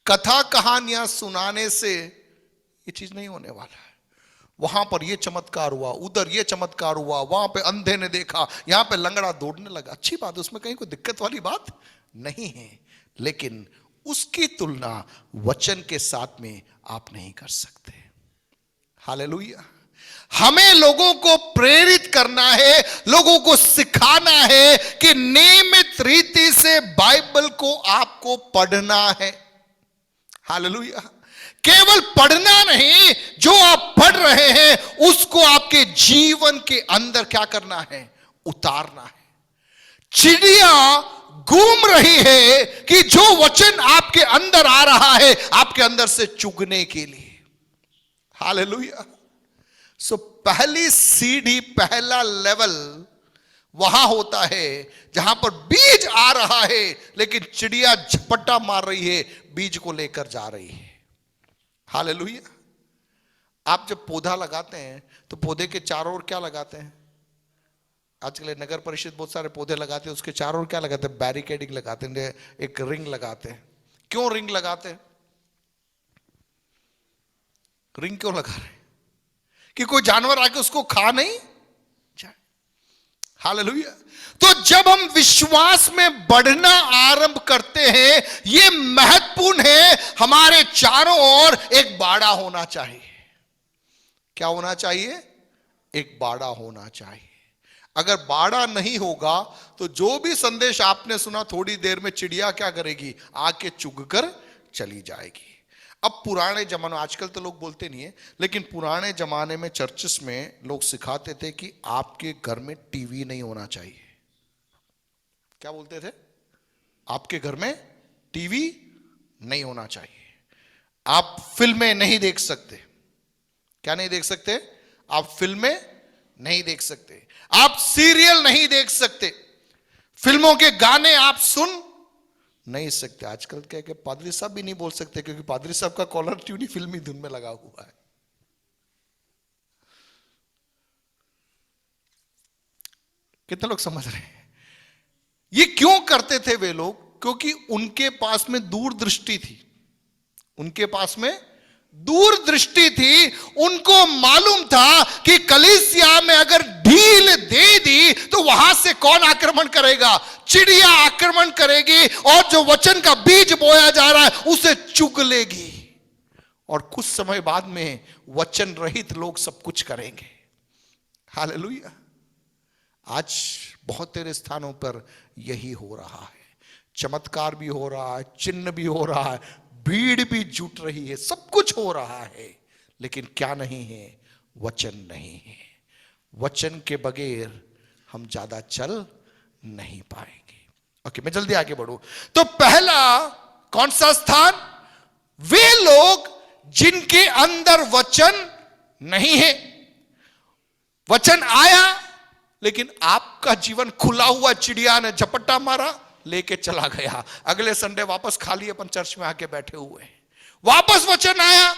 A: कथा कहानियां सुनाने से ये चीज नहीं होने वाला है। वहां पर ये चमत्कार हुआ, उधर ये चमत्कार हुआ, वहां पे अंधे ने देखा, यहां पे लंगड़ा दौड़ने लगा, अच्छी बात, उसमें कहीं कोई दिक्कत वाली बात नहीं है, लेकिन उसकी तुलना वचन के साथ में आप नहीं कर सकते। हालेलुया। हमें लोगों को प्रेरित करना है, लोगों को सिखाना है कि नियमित रीति से बाइबल को आपको पढ़ना है। हालेलुया। केवल पढ़ना नहीं, जो आप पढ़ रहे हैं उसको आपके जीवन के अंदर क्या करना है? उतारना है। चिड़िया घूम रही है कि जो वचन आपके अंदर आ रहा है आपके अंदर से चुगने के लिए। हालेलुया। सो पहली सीढ़ी, पहला लेवल वहां होता है जहां पर बीज आ रहा है, लेकिन चिड़िया झपट्टा मार रही है, बीज को लेकर जा रही है। हालेलुया। आप जब पौधा लगाते हैं तो पौधे के चारों ओर क्या लगाते हैं? आजकल नगर परिषद बहुत सारे पौधे लगाते हैं, उसके चारों ओर क्या लगाते हैं? बैरिकेडिंग लगाते हैं, एक रिंग लगाते हैं। क्यों रिंग लगाते हैं? रिंग क्यों लगा रहे हैं? कि कोई जानवर आके उसको खा नहीं जाए। हालेलुया। तो जब हम विश्वास में बढ़ना आरंभ करते हैं, यह महत्वपूर्ण है, हमारे चारों ओर एक बाड़ा होना चाहिए। क्या होना चाहिए? एक बाड़ा होना चाहिए। अगर बाड़ा नहीं होगा तो जो भी संदेश आपने सुना, थोड़ी देर में चिड़िया क्या करेगी? आके चुग कर चली जाएगी। अब पुराने जमाने, आजकल तो लोग बोलते नहीं है, लेकिन पुराने जमाने में चर्चेस में लोग सिखाते थे कि आपके घर में टीवी नहीं होना चाहिए। क्या बोलते थे? आपके घर में टीवी नहीं होना चाहिए, आप फिल्में नहीं देख सकते। क्या नहीं देख सकते? आप फिल्में नहीं देख सकते, आप सीरियल नहीं देख सकते, फिल्मों के गाने आप सुन नहीं सकते। आजकल क्या कि पादरी साहब भी नहीं बोल सकते, क्योंकि पादरी साहब का कॉलर ट्यून ही फिल्मी धुन में लगा हुआ है। कितने लोग समझ रहे हैं? ये क्यों करते थे वे लोग? क्योंकि उनके पास में दूरदृष्टि थी, उनके पास में दूरदृष्टि थी। उनको मालूम था कि कलीसिया में अगर ढील दे दी तो वहां से कौन आक्रमण करेगा? चिड़िया आक्रमण करेगी, और जो वचन का बीज बोया जा रहा है उसे चुग लेगी, और कुछ समय बाद में वचन रहित लोग सब कुछ करेंगे। हालेलुया। आज बहुत तेरे स्थानों पर यही हो रहा है। चमत्कार भी हो रहा है, चिन्ह भी हो रहा है, भीड़ भी जुट रही है, सब कुछ हो रहा है, लेकिन क्या नहीं है? वचन नहीं है। वचन के बगैर हम ज्यादा चल नहीं पाएंगे। ओके, मैं जल्दी आगे बढ़ूं। तो पहला कौन सा स्थान? वे लोग जिनके अंदर वचन नहीं है। वचन आया लेकिन आपका जीवन खुला हुआ, चिड़िया ने झपट्टा मारा, लेके चला गया। अगले संडे वापस खाली अपन चर्च में आके बैठे हुए हैं। वापस वचन आया,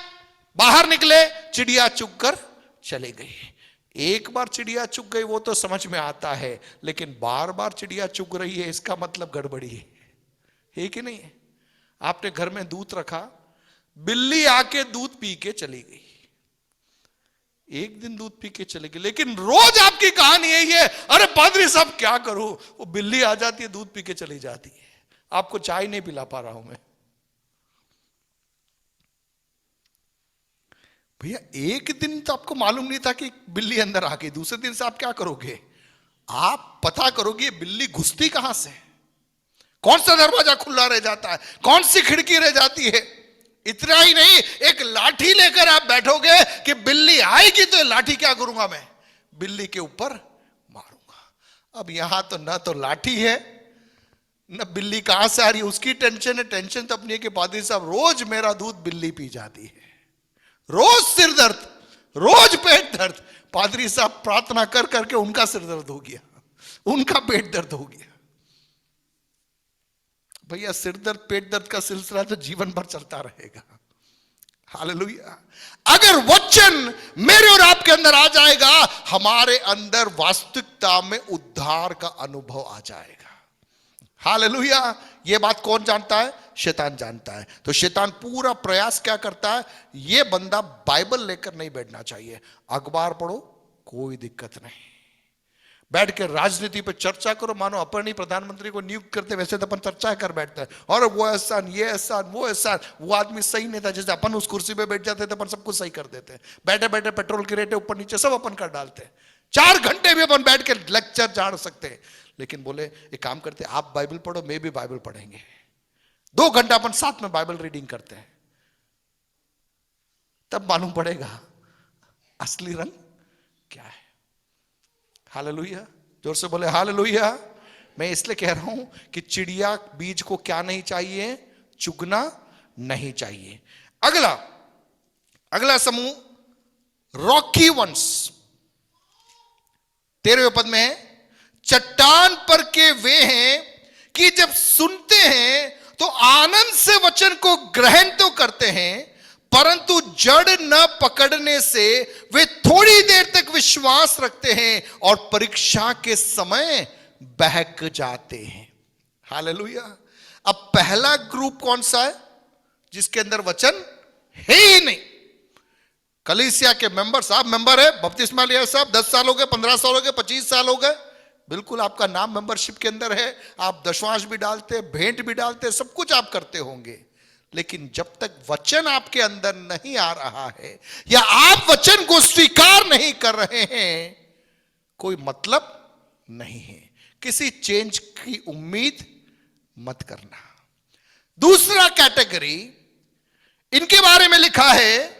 A: बाहर निकले, चिड़िया चुग कर चले गई। एक बार चिड़िया चुग गई वो तो समझ में आता है, लेकिन बार बार चिड़िया चुग रही है, इसका मतलब गड़बड़ी है कि नहीं है? आपने घर में दूध रखा, बिल्ली आके दूध पी के चली गई। एक दिन दूध पी के चले गए, लेकिन रोज आपकी कहानी यही है, अरे पादरी साहब क्या करूं, वो बिल्ली आ जाती है, दूध पी के चली जाती है, आपको चाय नहीं पिला पा रहा हूं मैं। भैया एक दिन तो आपको मालूम नहीं था कि बिल्ली अंदर आ गई, दूसरे दिन से आप क्या करोगे? आप पता करोगे बिल्ली घुसती कहां से, कौन सा दरवाजा खुला रह जाता है, कौन सी खिड़की रह जाती है। इतना ही नहीं, एक लाठी लेकर आप बैठोगे कि बिल्ली आएगी तो लाठी क्या करूंगा मैं? बिल्ली के ऊपर मारूंगा। अब यहां तो ना तो लाठी है, न बिल्ली कहां से आ रही है उसकी टेंशन है। टेंशन तो अपनी है कि पादरी साहब रोज मेरा दूध बिल्ली पी जाती है, रोज सिर दर्द, रोज पेट दर्द। पादरी साहब प्रार्थना कर करके उनका सिर दर्द हो गया, उनका पेट दर्द हो गया। भैया सिर दर्द पेट दर्द का सिलसिला तो जीवन भर चलता रहेगा। हालेलुया। अगर वचन मेरे और आपके अंदर आ जाएगा, हमारे अंदर वास्तविकता में उद्धार का अनुभव आ जाएगा। हालेलुया। यह बात कौन जानता है? शैतान जानता है। तो शैतान पूरा प्रयास क्या करता है? यह बंदा बाइबल लेकर नहीं बैठना चाहिए, अखबार पढ़ो कोई दिक्कत नहीं, बैठ के राजनीति पे चर्चा करो, मानो अपन ही प्रधानमंत्री को नियुक्त करते वैसे तो अपन चर्चा कर बैठते हैं, और वो एहसान, ये एहसान, वो एहसान। वो आदमी सही नहीं था, जैसे अपन उस कुर्सी पे बैठ जाते थे अपन सब कुछ सही कर देते हैं। बैठे बैठे पेट्रोल की रेटें ऊपर नीचे सब अपन कर डालते हैं। 4 घंटे भी अपन बैठ के लेक्चर झाड़ सकते हैं, लेकिन बोले एक काम करते, आप बाइबल पढ़ो, मैं भी बाइबल पढ़ेंगे। 2 घंटा अपन साथ में बाइबल रीडिंग करते हैं, तब मालूम पड़ेगा असली रंग क्या है। हालेलुया। जोर से बोले हालेलुया। मैं इसलिए कह रहा हूं कि चिड़िया बीज को क्या नहीं चाहिए? चुगना नहीं चाहिए। अगला समूह रॉकी वंस, 13वें पद में है, चट्टान पर के वे हैं कि जब सुनते हैं तो आनंद से वचन को ग्रहण तो करते हैं, परंतु जड़ न पकड़ने से वे थोड़ी देर तक विश्वास रखते हैं और परीक्षा के समय बहक जाते हैं। हालेलुया। अब पहला ग्रुप कौन सा है? जिसके अंदर वचन है ही नहीं। कलीसिया के मेंबर, साहब मेंबर है, बपतिस्मा लिया साहब, 10 साल हो गए, 15 साल हो गए, 25 साल हो गए, बिल्कुल आपका नाम मेंबरशिप के अंदर है, आप दशवांश भी डालते, भेंट भी डालते, सब कुछ आप करते होंगे, लेकिन जब तक वचन आपके अंदर नहीं आ रहा है या आप वचन को स्वीकार नहीं कर रहे हैं, कोई मतलब नहीं है। किसी चेंज की उम्मीद मत करना। दूसरा कैटेगरी, इनके बारे में लिखा है,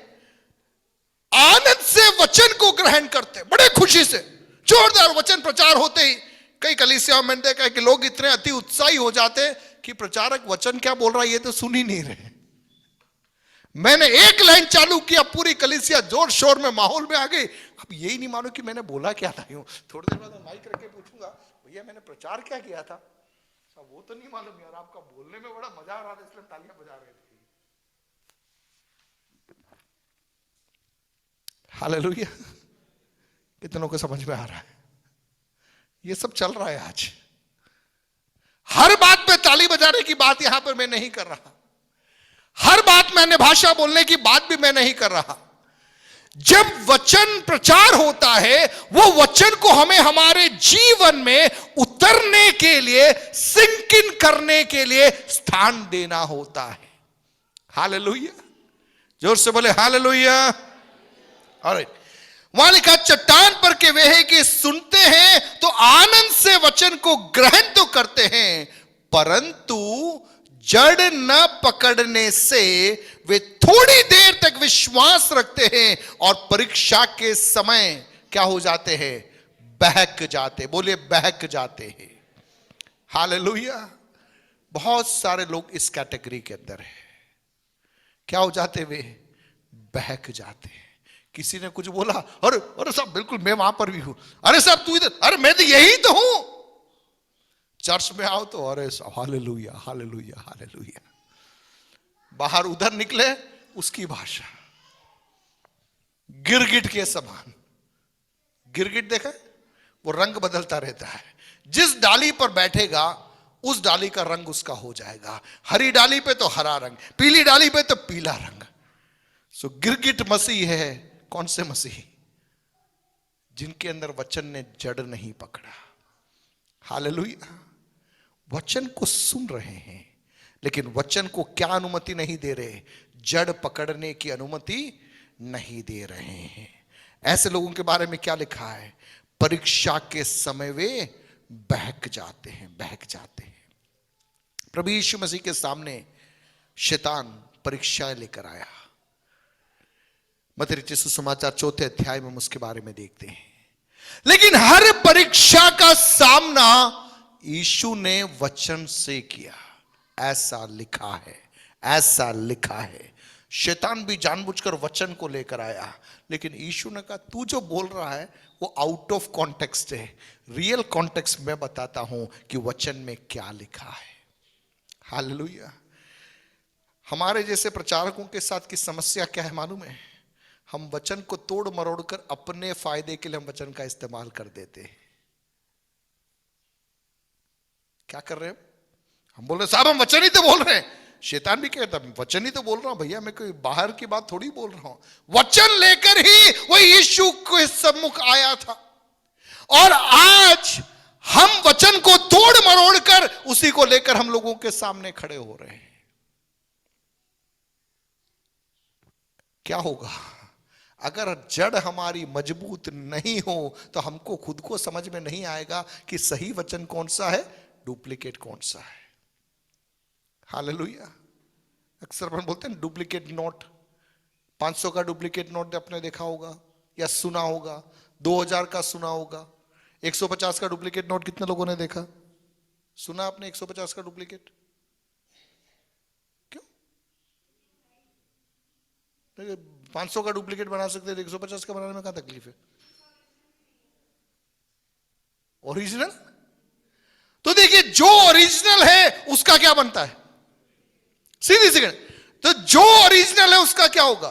A: आनंद से वचन को ग्रहण करते, बड़े खुशी से, जोरदार वचन प्रचार होते ही कई कलीसियाओं में देखा है कि लोग इतने अति उत्साही हो जाते कि प्रचारक वचन क्या बोल रहा है ये तो सुन ही नहीं रहे। मैंने एक लाइन चालू किया, पूरी कलीसिया जोर शोर में माहौल में आ गई। अब यही नहीं मानो कि मैंने बोला क्या था। यूं थोड़ी देर बाद माइक रख के पूछूंगा, भैया मैंने प्रचार क्या किया था? वो तो नहीं मालूम यार, आपका बोलने में बड़ा मजा आ रहा था इसलिए तालियां बजा रहे थे। हालेलुया। कितनों को समझ में आ रहा है? ये सब चल रहा है आज। हर बात पे ताली बजाने की बात यहां पर मैं नहीं कर रहा, हर बात में अन्य भाषा बोलने की बात भी मैं नहीं कर रहा। जब वचन प्रचार होता है, वो वचन को हमें हमारे जीवन में उतरने के लिए, सिंक इन करने के लिए स्थान देना होता है। हालेलुया। जोर से बोले हालेलुया। ऑलराइट। वहां लिखा, चट्टान पर के वे हैं कि सुनते हैं तो आनंद से वचन को ग्रहण तो करते हैं, परंतु जड़ न पकड़ने से वे थोड़ी देर तक विश्वास रखते हैं और परीक्षा के समय क्या हो जाते हैं, बहक जाते। बोलिए बहक जाते हैं। हालेलुया। बहुत सारे लोग इस कैटेगरी के अंदर है। क्या हो जाते, वे बहक जाते हैं। किसी ने कुछ बोला, अरे अरे साहब बिल्कुल मैं वहां पर भी हूं, अरे साहब तू इधर, अरे मैं तो यही तो हूं। चर्च में आओ तो अरे हालेलुया हालेलुया हालेलुया। बाहर उधर निकले उसकी भाषा गिरगिट के समान। गिरगिट देखा, वो रंग बदलता रहता है। जिस डाली पर बैठेगा उस डाली का रंग उसका हो जाएगा। हरी डाली पे तो हरा रंग, पीली डाली पे तो पीला रंग। सो गिरगिट मसीह है। कौन से मसीह? जिनके अंदर वचन ने जड़ नहीं पकड़ा। हालेलुया। वचन को सुन रहे हैं लेकिन वचन को क्या अनुमति नहीं दे रहे, जड़ पकड़ने की अनुमति नहीं दे रहे हैं। ऐसे लोगों के बारे में क्या लिखा है, परीक्षा के समय वे बहक जाते हैं, बहक जाते हैं। प्रभु यीशु मसीह के सामने शैतान परीक्षाएं लेकर आया। मत्ती रचित सुसमाचार 4 अध्याय में हम उसके बारे में देखते हैं। लेकिन हर परीक्षा का सामना यीशु ने वचन से किया। ऐसा लिखा है, ऐसा लिखा है। शैतान भी जानबूझकर वचन को लेकर आया, लेकिन यीशु ने कहा तू जो बोल रहा है वो आउट ऑफ कॉन्टेक्स्ट है। रियल कॉन्टेक्स्ट मैं बताता हूं कि वचन में क्या लिखा है। हालेलुया। हमारे जैसे प्रचारकों के साथ की समस्या क्या है मालूम है? हम वचन को तोड़ मरोड़ कर अपने फायदे के लिए हम वचन का इस्तेमाल कर देते हैं। क्या कर रहे हैं हम बोल रहे साहब हम वचन ही तो बोल रहे हैं। शैतान भी कहता वचन ही तो बोल रहा हूं भैया, मैं कोई बाहर की बात थोड़ी बोल रहा हूं। वचन लेकर ही वो यीशु के सम्मुख आया था। और आज हम वचन को तोड़ मरोड़ कर उसी को लेकर हम लोगों के सामने खड़े हो रहे हैं। क्या होगा अगर जड़ हमारी मजबूत नहीं हो तो हमको खुद को समझ में नहीं आएगा कि सही वचन कौन सा है, डुप्लीकेट कौन सा है। हालेलुया। अक्सर अपन बोलते हैं डुप्लीकेट नोट। 500 का डुप्लीकेट नोट आपने देखा होगा या सुना होगा, 2000 का सुना होगा। 150 का डुप्लीकेट नोट कितने लोगों ने देखा, सुना आपने 150 का डुप्लीकेट? क्यों? 500 का डुप्लीकेट बना सकते थे, 150 का बनाने में क्या तकलीफ है? ओरिजिनल। तो देखिए जो ओरिजिनल है उसका क्या बनता है, सीधी सी। तो जो ओरिजिनल है उसका क्या होगा?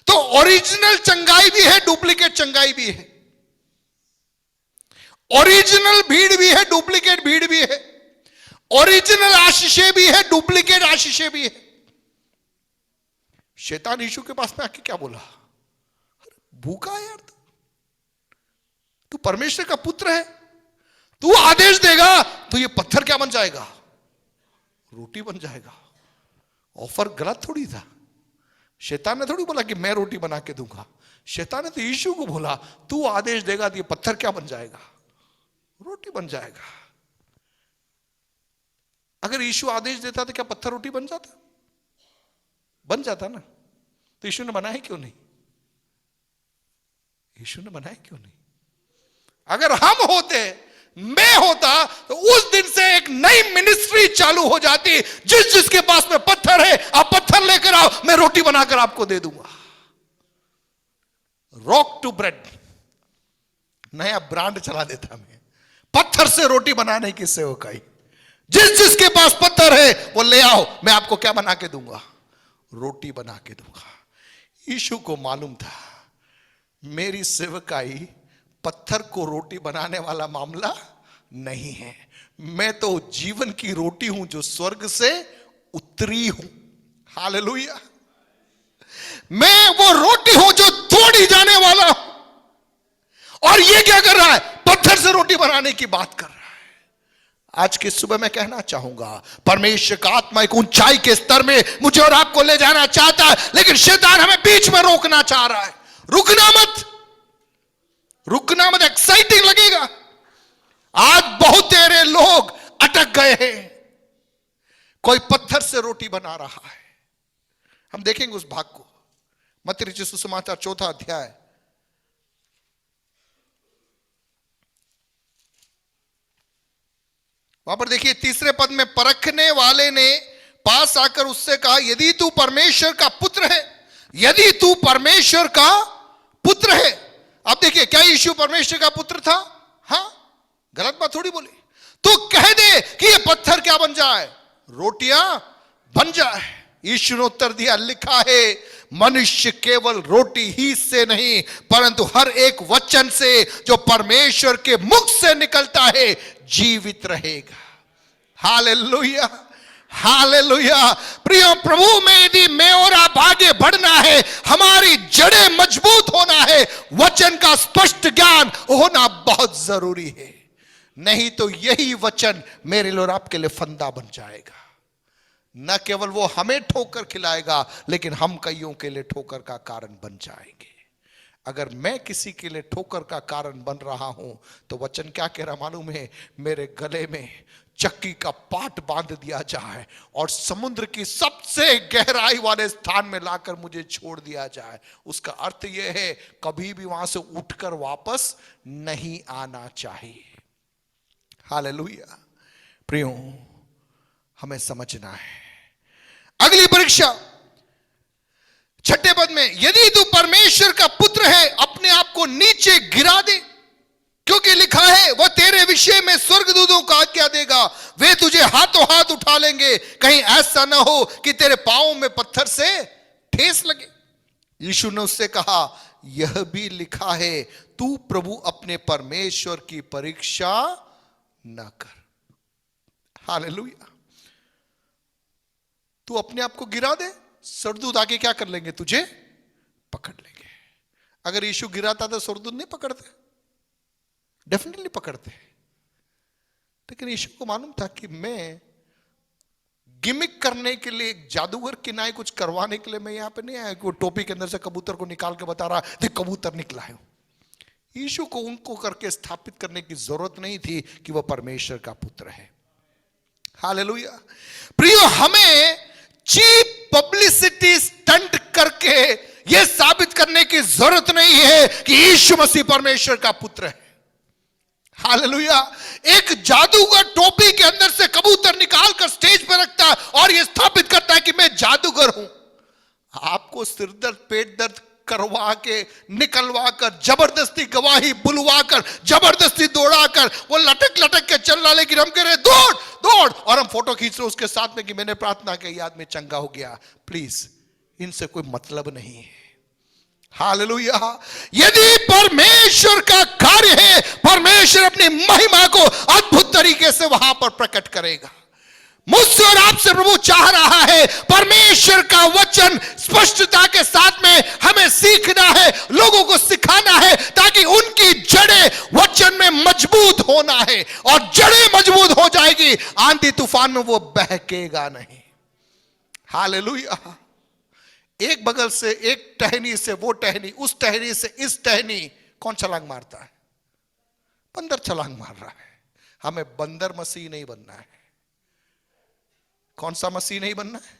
A: तो ओरिजिनल चंगाई भी है, डुप्लीकेट चंगाई भी है। ओरिजिनल भीड़ भी है, डुप्लीकेट भीड़ भी है। ओरिजिनल आशीषें भी है, डुप्लीकेट आशीषें भी है। शैतान यीशु के पास में आके क्या बोला, भूखा है यार, तू परमेश्वर का पुत्र है, तू आदेश देगा तो ये पत्थर क्या बन जाएगा, रोटी बन जाएगा। ऑफर गलत थोड़ी था। शैतान ने थोड़ी बोला कि मैं रोटी बना के दूंगा। शैतान ने तो यीशु को बोला तू आदेश देगा तो ये पत्थर क्या बन जाएगा, रोटी बन जाएगा। अगर यीशु आदेश देता तो क्या पत्थर रोटी बन जाता? बन जाता ना। तो यीशु ने बनाया क्यों नहीं? यीशु ने बनाया क्यों नहीं? अगर हम होते, मैं होता, तो उस दिन से एक नई मिनिस्ट्री चालू हो जाती। जिस जिसके पास में पत्थर है आप पत्थर लेकर आओ, मैं रोटी बनाकर आपको दे दूंगा। रॉक टू ब्रेड, नया ब्रांड चला देता मैं, पत्थर से रोटी बनाने की सेवकाई। जिस जिसके पास पत्थर है वो ले आओ, मैं आपको क्या बना के दूंगा, रोटी बना के दूंगा। यीशु को मालूम था मेरी सेवकाई पत्थर को रोटी बनाने वाला मामला नहीं है। मैं तो जीवन की रोटी हूं जो स्वर्ग से उतरी हूं। हालेलुया। मैं वो रोटी हूं जो तोड़ी जाने वाला हूं। और ये क्या कर रहा है, पत्थर से रोटी बनाने की बात कर रहा है। आज की सुबह मैं कहना चाहूंगा, परमेश्वर का आत्मा एक ऊंचाई के स्तर में मुझे और आपको ले जाना चाहता है, लेकिन शैतान हमें बीच में रोकना चाह रहा है। रुकना मत, रुकना मत। एक्साइटिंग लगेगा। आज बहुत तेरे लोग अटक गए हैं। कोई पत्थर से रोटी बना रहा है। हम देखेंगे उस भाग को, मत्ती रचित सुसमाचार 4 अध्याय, वहां पर देखिए 3 पद में, परखने वाले ने पास आकर उससे कहा, यदि तू परमेश्वर का पुत्र है, यदि तू परमेश्वर का पुत्र है। अब देखिए, क्या यीशु परमेश्वर का पुत्र था? हां, गलत बात थोड़ी बोली। तो कह दे कि ये पत्थर क्या बन जाए? रोटियां बन जाए। यीशु ने उत्तर दिया, लिखा है, मनुष्य केवल रोटी ही से नहीं परंतु हर एक वचन से जो परमेश्वर के मुख से निकलता है जीवित रहेगा। Hallelujah, hallelujah. प्रिय प्रभु में यदि मैं और आप आगे बढ़ना है, हमारी जड़ें मजबूत होना है, वचन का स्पष्ट ज्ञान होना बहुत जरूरी है। नहीं तो यही वचन मेरे लिए और आपके लिए फंदा बन जाएगा। न केवल वो हमें ठोकर खिलाएगा, लेकिन हम कईयों के लिए ठोकर का कारण बन जाएंगे। अगर मैं किसी के लिए ठोकर का कारण बन रहा हूं, तो वचन क्या कह रहा मालूम है? मेरे गले में चक्की का पाट बांध दिया जाए और समुद्र की सबसे गहराई वाले स्थान में लाकर मुझे छोड़ दिया जाए। उसका अर्थ यह है, कभी भी वहां से उठकर वापस नहीं आना चाहिए। हालेलुया। प्रियो, हमें समझना है। अगली परीक्षा 6 पद में, यदि तू परमेश्वर का पुत्र है अपने आप को नीचे गिरा दे, क्योंकि लिखा है वह तेरे विषय में स्वर्गदूतों को आज्ञा देगा, वे तुझे हाथों हाथ उठा लेंगे, कहीं ऐसा ना हो कि तेरे पांवों में पत्थर से ठेस लगे। यीशु ने उससे कहा, यह भी लिखा है, तू प्रभु अपने परमेश्वर की परीक्षा ना कर। हालेलुया। तू अपने आप को गिरा दे, स्वर्गदूत आके क्या कर लेंगे? तुझे पकड़ लेंगे। अगर यीशु गिराता तो स्वर्गदूत नहीं पकड़ते? डेफिनेटली पकड़ते। लेकिन यीशु को मालूम था कि मैं गिमिक करने के लिए, एक जादूगर किनाए कुछ करवाने के लिए मैं यहां पे नहीं आया कि वो टोपी के अंदर से कबूतर को निकाल के बता रहा देख कबूतर निकला है। यीशु को उनको करके स्थापित करने की जरूरत नहीं थी कि वह परमेश्वर का पुत्र है। हालेलुया। प्रियो, हमें चीप पब्लिसिटी स्टंट करके यह साबित करने की जरूरत नहीं है कि यीशु मसीह परमेश्वर का पुत्र है। हालेलुया। एक जादूगर टोपी के अंदर से कबूतर निकालकर स्टेज पर रखता है और यह स्थापित करता है कि मैं जादूगर हूं। आपको सिर दर्द, पेट दर्द करवा के, निकलवा कर, जबरदस्ती गवाही बुलवा कर, जबरदस्ती दौड़ा कर, वो लटक लटक के चल रहा, लेकिन हम कह रहे दौड़ दौड़, और हम फोटो खींच रहे उसके साथ में कि मैंने प्रार्थना की, याद में चंगा हो गया। प्लीज, इनसे कोई मतलब नहीं है। हालेलुया। यदि परमेश्वर का कार्य है, परमेश्वर अपनी महिमा को अद्भुत तरीके से वहां पर प्रकट करेगा। मुझसे और आपसे प्रभु चाह रहा है, परमेश्वर का वचन स्पष्टता के साथ में हमें सीखना है, लोगों को सिखाना है, ताकि उनकी जड़ें वचन में मजबूत होना है। और जड़ें मजबूत हो जाएगी, आंधी तूफान में वो बहकेगा नहीं। हालेलुया। एक बगल से, एक टहनी से वो टहनी, उस टहनी से इस टहनी, कौन छलांग मारता है? बंदर छलांग मार रहा है। हमें बंदर मसीह नहीं बनना है। कौन सा मसीह नहीं बनना है?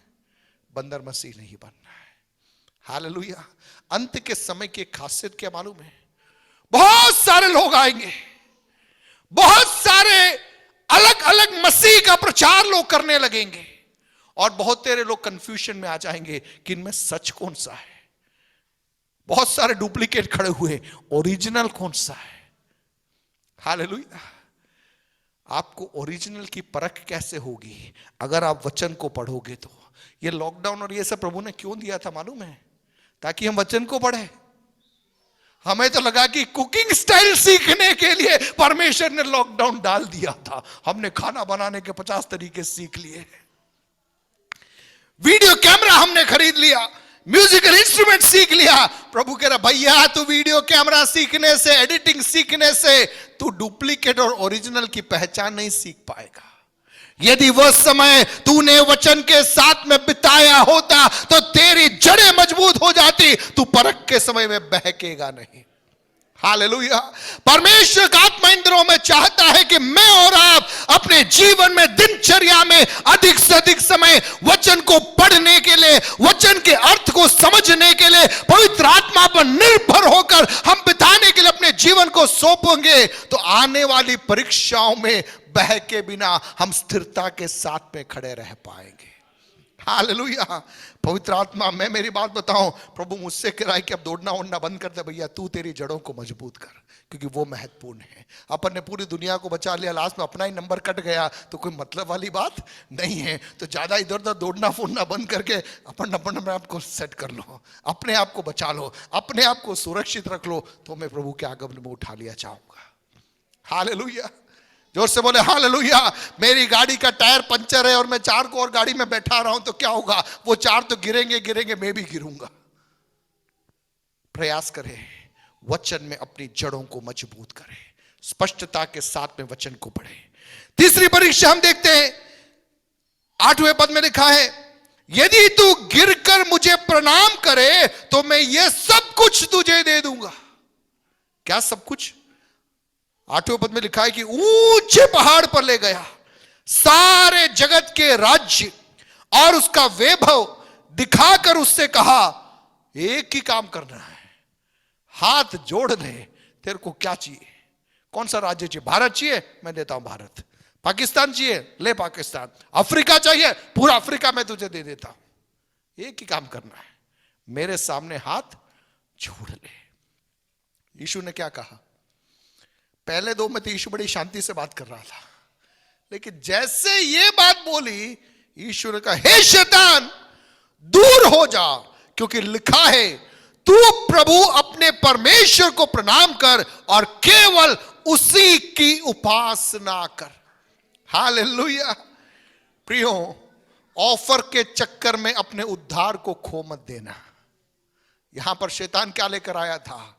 A: बंदर मसीह नहीं बनना है। हालेलुया। अंत के समय की खासियत क्या मालूम है? बहुत सारे लोग आएंगे, बहुत सारे अलग अलग मसीह का प्रचार लोग करने लगेंगे, और बहुत तेरे लोग कंफ्यूजन में आ जाएंगे कि इनमें सच कौन सा है। बहुत सारे डुप्लीकेट खड़े हुए, ओरिजिनल कौन सा है? हालेलुया। आपको ओरिजिनल की परख कैसे होगी? अगर आप वचन को पढ़ोगे तो। ये लॉकडाउन और ये सब प्रभु ने क्यों दिया था मालूम है? ताकि हम वचन को पढ़े। हमें तो लगा कि कुकिंग स्टाइल सीखने के लिए परमेश्वर ने लॉकडाउन डाल दिया था। हमने खाना बनाने के 50 तरीके सीख लिए, वीडियो कैमरा हमने खरीद लिया, म्यूजिकल इंस्ट्रूमेंट सीख लिया। प्रभु कह रहा, भैया तू वीडियो कैमरा सीखने से, एडिटिंग सीखने से तू डुप्लीकेट और ओरिजिनल की पहचान नहीं सीख पाएगा। यदि वह समय तूने वचन के साथ में बिताया होता तो तेरी जड़ें मजबूत हो जाती, तू परख के समय में बहकेगा नहीं। हालेलुया। परमेश्वर का आत्मा इन दिनों में चाहता है कि मैं और आप अपने जीवन में, दिनचर्या में अधिक से अधिक समय वचन को पढ़ने के लिए, वचन के अर्थ को समझने के लिए, पवित्र आत्मा पर निर्भर होकर हम बिताने के लिए अपने जीवन को सौंपेंगे, तो आने वाली परीक्षाओं में बह के बिना हम स्थिरता के साथ में खड़े रह पाएंगे। हालेलुया। पवित्र आत्मा, मैं मेरी बात बताऊं, प्रभु मुझसे कह रहा है कि अब दौड़ना उड़ना बंद कर दे भैया, तू तेरी जड़ों को मजबूत कर, क्योंकि वो महत्वपूर्ण है। अपन ने पूरी दुनिया को बचा लिया, लास्ट में अपना ही नंबर कट गया तो कोई मतलब वाली बात नहीं है। तो ज्यादा इधर उधर दौड़ना फूड़ना बंद करके अपन अपने आप को सेट कर लो, अपने आप को बचा लो, अपने आप को सुरक्षित रख लो, तो मैं प्रभु के आगमन में उठा लिया चाहूंगा। हालेलुया। जोर से बोले हालेलुया। मेरी गाड़ी का टायर पंचर है और मैं 4 को और गाड़ी में बैठा रहा हूं तो क्या होगा? वो 4 तो गिरेंगे गिरेंगे, मैं भी गिरूंगा। प्रयास करें, वचन में अपनी जड़ों को मजबूत करें, स्पष्टता के साथ में वचन को पढ़ें। तीसरी परीक्षा हम देखते हैं, 8वें पद में लिखा है, यदि तू गिरकर मुझे प्रणाम करे तो मैं ये सब कुछ तुझे दे दूंगा। क्या सब कुछ? 8वें पद में लिखा है कि ऊंचे पहाड़ पर ले गया, सारे जगत के राज्य और उसका वैभव दिखाकर उससे कहा, एक ही काम करना है, हाथ जोड़ ले, तेरे को क्या चाहिए? कौन सा राज्य चाहिए? भारत चाहिए? मैं देता हूं भारत। पाकिस्तान चाहिए? ले पाकिस्तान। अफ्रीका चाहिए? पूरा अफ्रीका मैं तुझे दे देता हूं। एक ही काम करना है, मेरे सामने हाथ जोड़ ले। यीशु ने क्या कहा? पहले 2 में तो यीशु बड़ी शांति से बात कर रहा था, लेकिन जैसे ये बात बोली, यीशु ने कहा, हे शैतान दूर हो जा, क्योंकि लिखा है, तू प्रभु अपने परमेश्वर को प्रणाम कर और केवल उसी की उपासना कर। हालेलुया। प्रियो, ऑफर के चक्कर में अपने उद्धार को खो मत देना। यहां पर शैतान क्या लेकर आया था?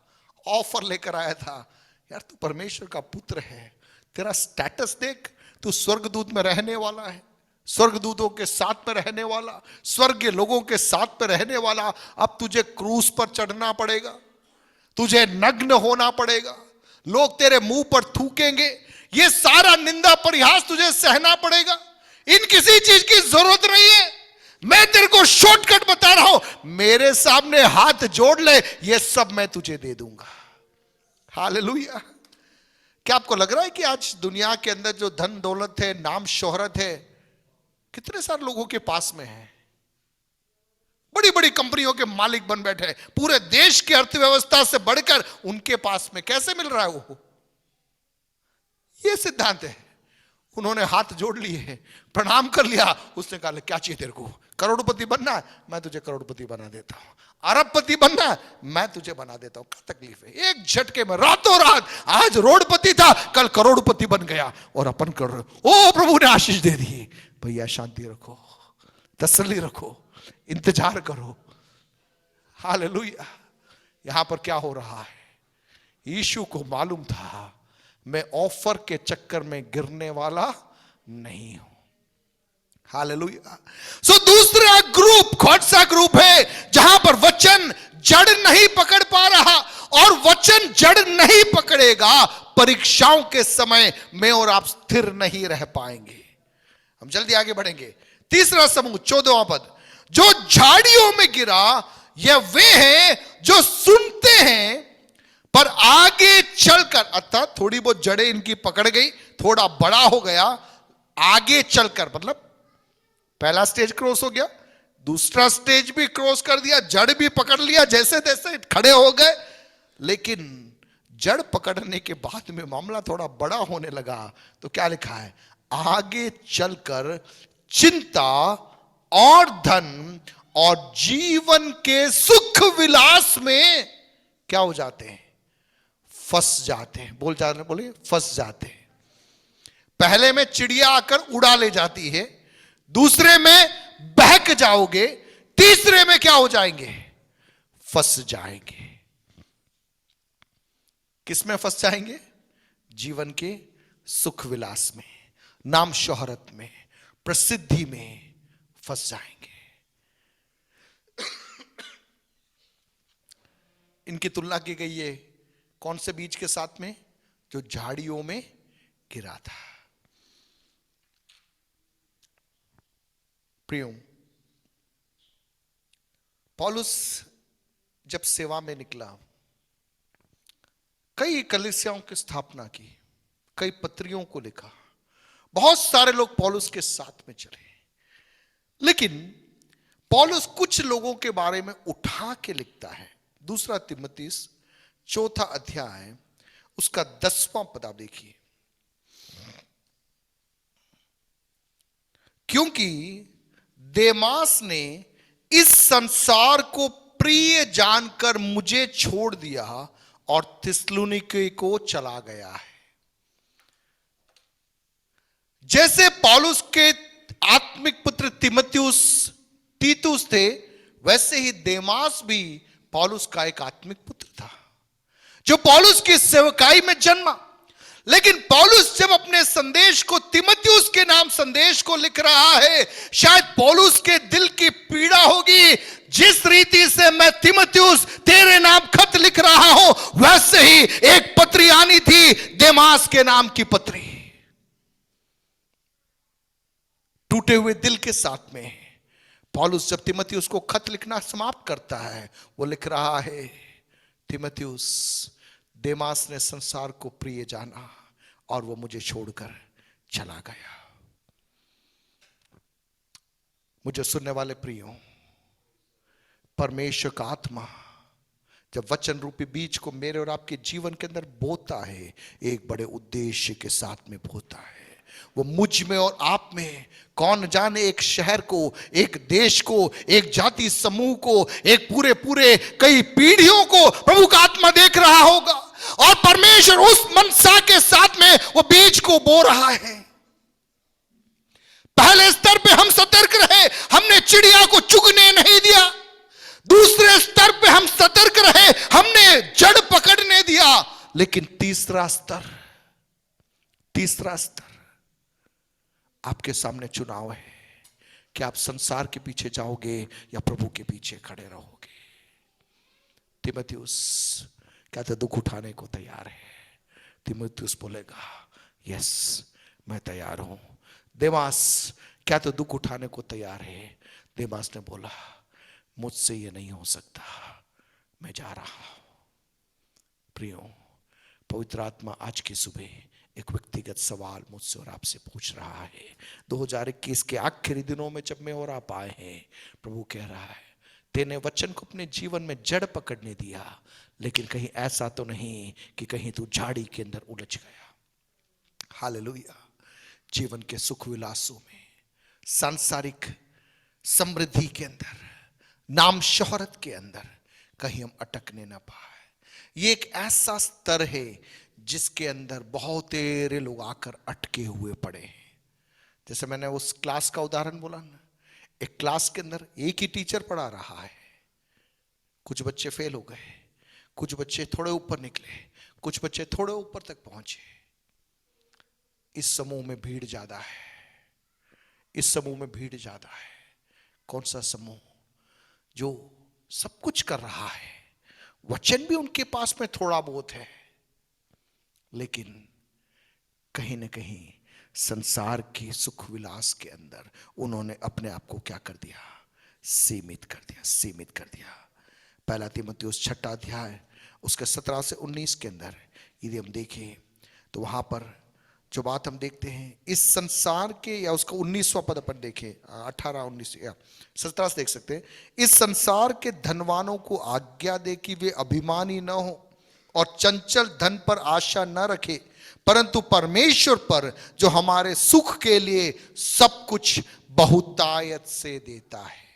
A: ऑफर लेकर आया था। यार तू परमेश्वर का पुत्र है, तेरा स्टेटस देख, तू स्वर्गदूत में रहने वाला है, स्वर्गदूतों के साथ में रहने वाला, स्वर्गीय लोगों के साथ में रहने वाला। अब तुझे क्रूस पर चढ़ना पड़ेगा, तुझे नग्न होना पड़ेगा, लोग तेरे मुंह पर थूकेंगे, ये सारा निंदा परिहास तुझे सहना पड़ेगा। इन किसी चीज की जरूरत नहीं है, मैं तेरे को शॉर्टकट बता रहा हूं, मेरे सामने हाथ जोड़ ले, ये सब मैं तुझे दे दूंगा। हालेलुया। क्या आपको लग रहा है कि आज दुनिया के अंदर जो धन दौलत है, नाम शोहरत है, कितने सारे लोगों के पास में है? बड़ी बड़ी कंपनियों के मालिक बन बैठे हैं, पूरे देश की अर्थव्यवस्था से बढ़कर उनके पास में कैसे मिल रहा है वो? ये सिद्धांत है। उन्होंने हाथ जोड़ लिए, प्रणाम कर लिया, उसने कहा, क्या चाहिए तेरे को? करोड़पति बनना है? मैं तुझे करोड़पति बना देता हूं। अरबपति बनना है? मैं तुझे बना देता हूं। क्या तकलीफ है? एक झटके में रातों रात, आज रोडपति था, कल करोड़पति बन गया, और अपन कर रहे, ओ प्रभु ने आशीष दे दी। भैया शांति रखो, तसल्ली रखो, इंतजार करो। हालेलुया। यहां पर क्या हो रहा है? यीशु को मालूम था, मैं ऑफर के चक्कर में गिरने वाला नहीं हूं। हालेलुया। सो दूसरा ग्रुप कौन सा ग्रुप है? जहां पर वचन जड़ नहीं पकड़ पा रहा, और वचन जड़ नहीं पकड़ेगा, परीक्षाओं के समय मैं और आप स्थिर नहीं रह पाएंगे। हम जल्दी आगे बढ़ेंगे। तीसरा समूह 14वां पद, जो झाड़ियों में गिरा, यह वे हैं जो सुनते हैं पर आगे चलकर, अर्थात थोड़ी बहुत जड़ें इनकी पकड़ गई, थोड़ा बड़ा हो गया, आगे चलकर, मतलब पहला स्टेज क्रॉस हो गया, दूसरा स्टेज भी क्रॉस कर दिया, जड़ भी पकड़ लिया, जैसे तैसे खड़े हो गए, लेकिन जड़ पकड़ने के बाद में मामला थोड़ा बड़ा होने लगा। तो क्या लिखा है? आगे चलकर चिंता और धन और जीवन के सुख विलास में क्या हो जाते हैं? फंस जाते हैं। बोलिए फंस जाते हैं। पहले में चिड़िया आकर उड़ा ले जाती है, दूसरे में बहक जाओगे, तीसरे में क्या हो जाएंगे? फंस जाएंगे। किसमें फंस जाएंगे? जीवन के सुख विलास में, नाम शोहरत में, प्रसिद्धि में फंस जाएंगे। इनकी तुलना की गई है कौन से बीज के साथ में? जो झाड़ियों में गिरा था। प्रियो, पौलुस जब सेवा में निकला, कई कलीसियाओं की स्थापना की, कई पत्रियों को लिखा, बहुत सारे लोग पौलुस के साथ में चले, लेकिन पौलुस कुछ लोगों के बारे में उठा के लिखता है। दूसरा तिमुथियुस 4 अध्याय उसका 10वां पद आप देखिए। क्योंकि देमास ने इस संसार को प्रिय जानकर मुझे छोड़ दिया और थिस्सलुनीके को चला गया है। जैसे पौलुस के आत्मिक पुत्र तिमुथियुस तीतुस थे, वैसे ही देमास भी पौलुस का एक आत्मिक पुत्र था, जो पौलुस की सेवकाई में जन्मा। लेकिन पौलुस जब अपने संदेश को तिमुथियुस के नाम संदेश को लिख रहा है, शायद पौलुस के दिल की पीड़ा होगी, जिस रीति से मैं तिमुथियुस तेरे नाम खत लिख रहा हूं, वैसे ही एक पत्री आनी थी, देमास के नाम की पत्री। टूटे हुए दिल के साथ में पौलुस जब तिमुथियुस को खत लिखना समाप्त करता है, वो लिख रहा है, तिमुथियुस, देमास ने संसार को प्रिय जाना और वो मुझे छोड़कर चला गया। मुझे सुनने वाले प्रियो, परमेश्वर का आत्मा जब वचन रूपी बीज को मेरे और आपके जीवन के अंदर बोता है, एक बड़े उद्देश्य के साथ में बोता है। वो मुझ में और आप में, कौन जाने एक शहर को, एक देश को, एक जाति समूह को, एक पूरे पूरे कई पीढ़ियों को प्रभु का आत्मा देख रहा होगा, और परमेश्वर उस मनसा के साथ में वो बीज को बो रहा है। पहले स्तर पे हम सतर्क रहे, हमने चिड़िया को चुगने नहीं दिया। दूसरे स्तर पे हम सतर्क रहे, हमने जड़ पकड़ने दिया। लेकिन तीसरा स्तर आपके सामने चुनाव है कि आप संसार के पीछे जाओगे या प्रभु के पीछे खड़े रहोगे। तिमुथियुस क्या तो दुख उठाने को तैयार है? तिमुथियुस बोलेगा, यस मैं तैयार हूं। देमास क्या तो दुख उठाने को तैयार है? देमास ने बोला, मुझसे ये नहीं हो सकता, मैं जा रहा हूं। प्रियो, पवित्र आत्मा आज की सुबह एक व्यक्तिगत सवाल मुझसे और आपसे पूछ रहा है। 2021 के आखिरी दिनों में जब मैं और आप आए हैं, प्रभु कह रहा है, तेने वचन को अपने जीवन में जड़ पकड़ने दिया, लेकिन कहीं ऐसा तो नहीं कि कहीं तू झाड़ी के अंदर उलझ गया। हालेलुया। जीवन के सुख विलासों में, सांसारिक समृद्धि के अंदर, नाम शोहरत के अंदर कहीं हम अटकने ना पाए। ये एक ऐसा स्तर है जिसके अंदर बहुत तेरे लोग आकर अटके हुए पड़े हैं। जैसे मैंने उस क्लास का उदाहरण बोला ना, एक क्लास के अंदर एक ही टीचर पढ़ा रहा है, कुछ बच्चे फेल हो गए, कुछ बच्चे थोड़े ऊपर निकले, कुछ बच्चे थोड़े ऊपर तक पहुंचे। इस समूह में भीड़ ज्यादा है, इस समूह में भीड़ ज्यादा है। कौन सा समूह? जो सब कुछ कर रहा है, वचन भी उनके पास में थोड़ा बहुत है, लेकिन कहीं ना कहीं संसार की सुख विलास के अंदर उन्होंने अपने आप को क्या कर दिया? सीमित कर दिया। पहला तिमुथियुस 6 अध्याय उसके 17 से 19 के अंदर यदि हम देखें तो वहां पर जो बात हम देखते हैं, इस संसार के, या उसका 19वां पद अपन देखें, 18 19 या 17 से देख सकते हैं, इस संसार के धनवानों को आज्ञा दे कि वे अभिमानी न हो और चंचल धन पर आशा न रखे, परंतु परमेश्वर पर जो हमारे सुख के लिए सब कुछ बहुतायत से देता है।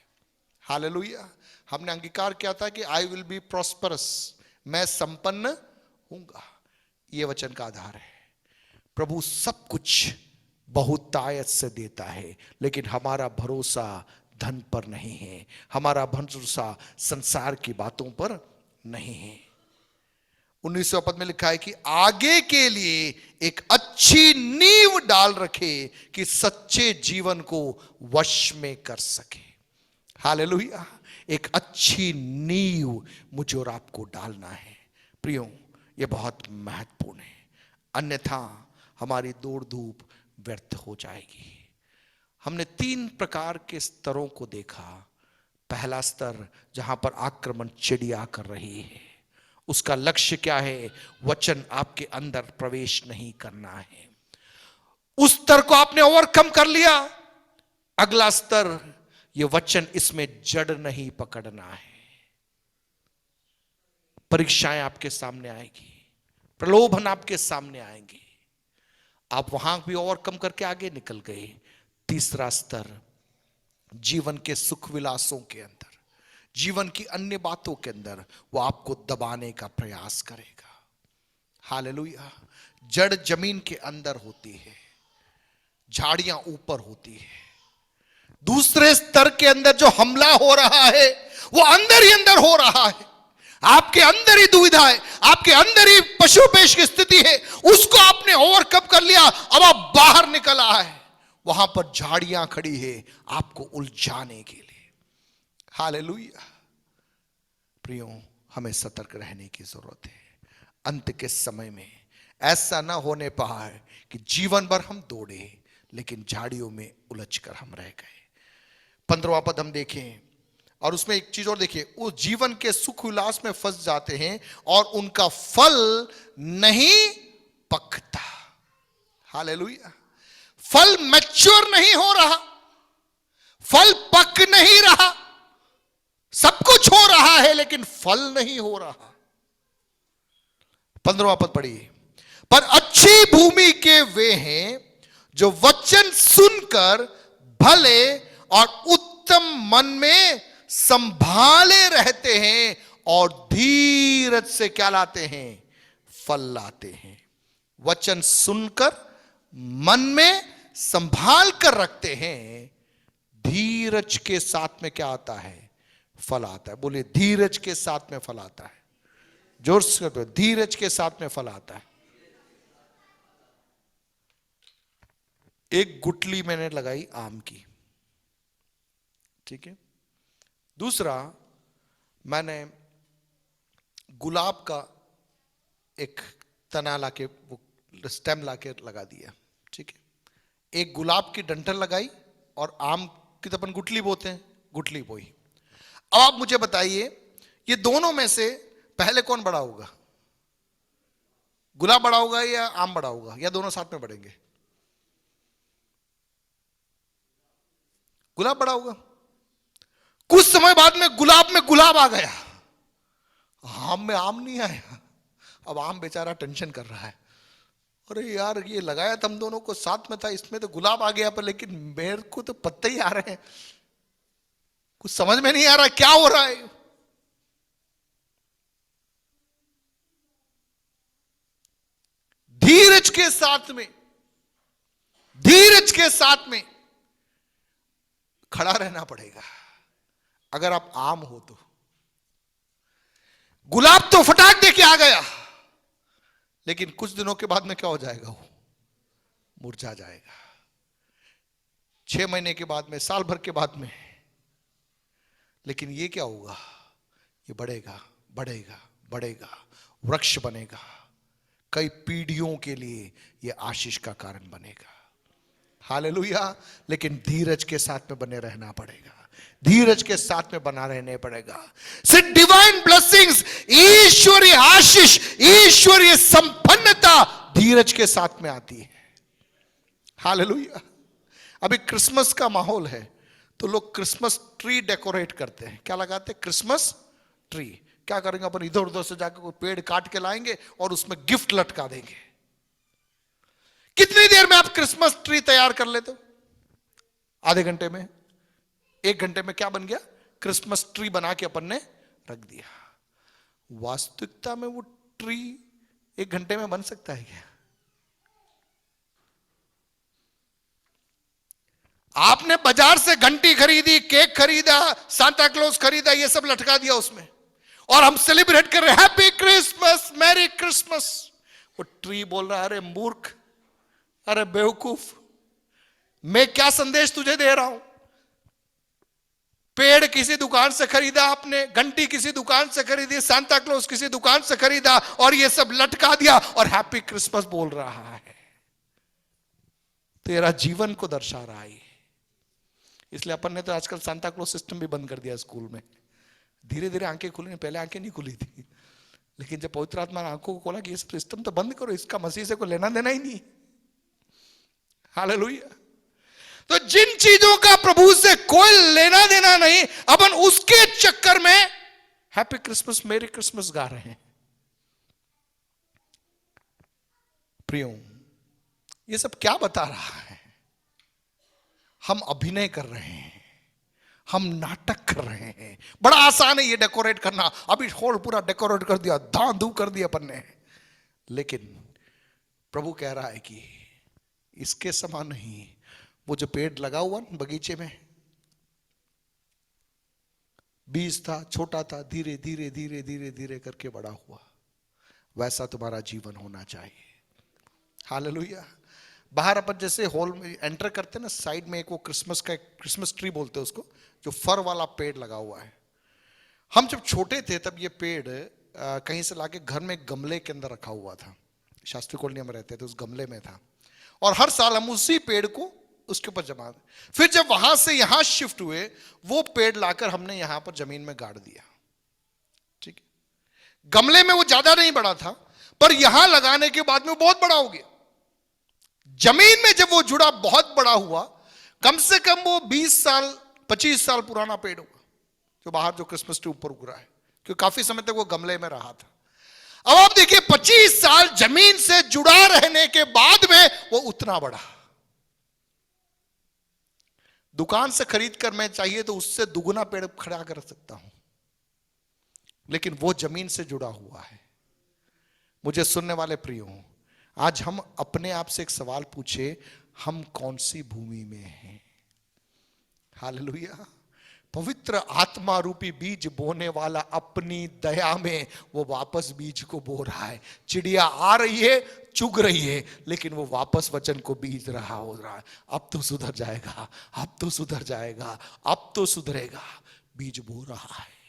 A: हालेलुया। हमने अंगीकार किया था कि आई विल बी प्रॉस्परस, मैं संपन्न हूंगा। यह वचन का आधार है। प्रभु सब कुछ बहुतायत से देता है, लेकिन हमारा भरोसा धन पर नहीं है, हमारा भरोसा संसार की बातों पर नहीं है। 19वें पद में लिखा है कि आगे के लिए एक अच्छी नींव डाल रखे कि सच्चे जीवन को वश में कर सके। हालेलुया। एक अच्छी नींव मुझे और आपको डालना है। प्रियो, ये बहुत महत्वपूर्ण है, अन्यथा हमारी दौड़ धूप व्यर्थ हो जाएगी। हमने 3 प्रकार के स्तरों को देखा। पहला स्तर जहां पर आक्रमण चिड़िया कर रही है, उसका लक्ष्य क्या है? वचन आपके अंदर प्रवेश नहीं करना है। उस स्तर को आपने ओवरकम कर लिया। अगला स्तर, ये वचन इसमें जड़ नहीं पकड़ना है। परीक्षाएं आपके सामने आएगी, प्रलोभन आपके सामने आएंगे, आप वहां भी ओवरकम करके आगे निकल गए। तीसरा स्तर, जीवन के सुख विलासों के अंदर, जीवन की अन्य बातों के अंदर वो आपको दबाने का प्रयास करेगा। हालेलुया। जड़ जमीन के अंदर होती है, झाड़ियां ऊपर होती है। दूसरे स्तर के अंदर जो हमला हो रहा है वो अंदर ही अंदर हो रहा है। आपके अंदर ही दुविधा है, आपके अंदर ही पशुपेश की स्थिति है, उसको आपने ओवरकम कर लिया। अब आप बाहर निकल आए, वहां पर झाड़ियां खड़ी है आपको उलझाने के लिए। हालेलुया। प्रियो, हमें सतर्क रहने की जरूरत है। अंत के समय में ऐसा ना होने पाए कि जीवन भर हम दौड़े लेकिन झाड़ियों में उलझकर हम रह गए। 15वां पद हम देखें, और उसमें एक चीज और देखिए, उस जीवन के सुख उल्लास में फंस जाते हैं और उनका फल नहीं पकता। हालेलुया। फल मैच्योर नहीं हो रहा, फल पक नहीं रहा, सब कुछ हो रहा है लेकिन फल नहीं हो रहा। 15वां पद पढ़िए। पर अच्छी भूमि के वे हैं जो वचन सुनकर भले और उत्तम मन में संभाले रहते हैं और धीरज से क्या लाते हैं? फल लाते हैं। वचन सुनकर मन में संभाल कर रखते हैं, धीरज के साथ में क्या आता है? फल आता है। बोलिए, धीरज के साथ में फल आता है। जोर से बोलिए, धीरज के साथ में फल आता है। एक गुटली मैंने लगाई आम की, ठीक है। दूसरा, मैंने गुलाब का एक तना लाके, वो स्टेम लाके लगा दिया, ठीक है। एक गुलाब की डंठल लगाई और आम की तो अपन गुटली बोते हैं, गुटली बोई। अब आप मुझे बताइए, ये दोनों में से पहले कौन बड़ा होगा? गुलाब बड़ा होगा या आम बड़ा होगा, या दोनों साथ में बढ़ेंगे? गुलाब बड़ा होगा। कुछ समय बाद में गुलाब आ गया, आम में आम नहीं आया। अब आम बेचारा टेंशन कर रहा है, अरे यार ये लगाया था हम दोनों को साथ में था, इसमें तो गुलाब आ गया पर लेकिन मेरे को तो पत्ते ही आ रहे हैं, कुछ समझ में नहीं आ रहा क्या हो रहा है। धीरज के साथ में, धीरज के साथ में खड़ा रहना पड़ेगा। अगर आप आम हो तो गुलाब तो फटाक दे के आ गया, लेकिन कुछ दिनों के बाद में क्या हो जाएगा? वो मुरझा जाएगा। 6 महीने के बाद में, साल भर के बाद में, लेकिन ये क्या होगा? ये बढ़ेगा, बढ़ेगा, बढ़ेगा, वृक्ष बनेगा, कई पीढ़ियों के लिए ये आशीष का कारण बनेगा। हालेलुया। लेकिन धीरज के साथ में बने रहना पड़ेगा, धीरज के साथ में बना रहने पड़ेगा। सिर्फ डिवाइन ब्लेसिंग्स, ईश्वरीय आशीष, ईश्वरीय संपन्नता धीरज के साथ में आती है। हालेलुया। अभी क्रिसमस का माहौल है तो लोग क्रिसमस ट्री डेकोरेट करते हैं। क्या लगाते हैं? Christmas tree. क्या करेंगे? अपन इधर उधर से जाकर कोई पेड़ काट के लाएंगे और उसमें गिफ्ट लटका देंगे। कितनी देर में आप क्रिसमस ट्री तैयार कर लेते हो? आधे घंटे में, 1 घंटे में क्या बन गया? क्रिसमस ट्री बना के अपन ने रख दिया। वास्तविकता में वो ट्री 1 घंटे में बन सकता है क्या? आपने बाजार से घंटी खरीदी, केक खरीदा, सांता क्लॉज खरीदा, ये सब लटका दिया उसमें, और हम सेलिब्रेट कर रहे हैं हैप्पी क्रिसमस, मैरी क्रिसमस। वो ट्री बोल रहा है, अरे मूर्ख, अरे बेवकूफ, मैं क्या संदेश तुझे दे रहा हूं? पेड़ किसी दुकान से खरीदा आपने, घंटी किसी दुकान से खरीदी, सांता क्लॉज किसी दुकान से खरीदा और ये सब लटका दिया और हैप्पी क्रिसमस बोल रहा है। तेरा जीवन को दर्शा रहा है। इसलिए अपन ने तो आजकल सांता क्लॉज सिस्टम भी बंद कर दिया स्कूल में। धीरे धीरे आंखें खुली, पहले आंखें नहीं खुली थी, लेकिन जब पवित्र आत्मा ने आंखों को खोला कि ये सब सिस्टम तो बंद करो, इसका मसीह से कोई लेना देना ही नहीं। हालेलुया। तो जिन चीजों का प्रभु से कोई लेना देना नहीं, अपन उसके चक्कर में हैप्पी क्रिसमस मेरी क्रिसमस गा रहे हैं। प्रियो, ये सब क्या बता रहा है? हम अभिनय कर रहे हैं, हम नाटक कर रहे हैं। बड़ा आसान है ये डेकोरेट करना, अभी हॉल पूरा डेकोरेट कर दिया, धां धू कर दिया अपन ने, लेकिन प्रभु कह रहा है कि इसके समान नहीं। वो जो पेड़ लगा हुआ बगीचे में, बीज था, छोटा था, धीरे धीरे धीरे धीरे धीरे करके बड़ा हुआ, वैसा तुम्हारा जीवन होना चाहिए। हालेलुया। बाहर अपन जैसे हॉल में एंटर करते हैं ना, साइड में एक वो क्रिसमस ट्री बोलते हैं उसको, जो फर वाला पेड़ लगा हुआ है। हम जब छोटे थे तब ये पेड़ कहीं से लाके घर में गमले के अंदर रखा हुआ था। शास्त्री कॉलोनी में रहते थे, उस गमले में था, और हर साल हम उसी पेड़ को उसके ऊपर जमा। फिर जब वहां से यहां शिफ्ट हुए, वो पेड़ लाकर हमने यहां पर जमीन में गाड़ दिया। ठीक है, गमले में वो ज्यादा नहीं बड़ा था, पर यहां लगाने के बाद में बहुत बड़ा हो गया। जमीन में जब वो जुड़ा, बहुत बड़ा हुआ, कम से कम वो 20 साल 25 साल पुराना पेड़ होगा, जो बाहर जो क्रिसमस ट्री ऊपर उग रहा है, क्योंकि काफी समय तक वो गमले में रहा था। अब आप देखिए, 25 साल जमीन से जुड़ा रहने के बाद में वो उतना बड़ा। दुकान से खरीद कर मैं चाहिए तो उससे दुगुना पेड़ खड़ा कर सकता हूं, लेकिन वो जमीन से जुड़ा हुआ है। मुझे सुनने वाले प्रियो, आज हम अपने आप से एक सवाल पूछे, हम कौन सी भूमि में हैं? हालेलुया। पवित्र आत्मा रूपी बीज बोने वाला अपनी दया में वो वापस बीज को बो रहा है। चिड़िया आ रही है, चुग रही है, लेकिन वो वापस वचन को बीज रहा हो रहा है। अब तो सुधर जाएगा, अब तो सुधर जाएगा, अब तो सुधरेगा। बीज बो रहा है।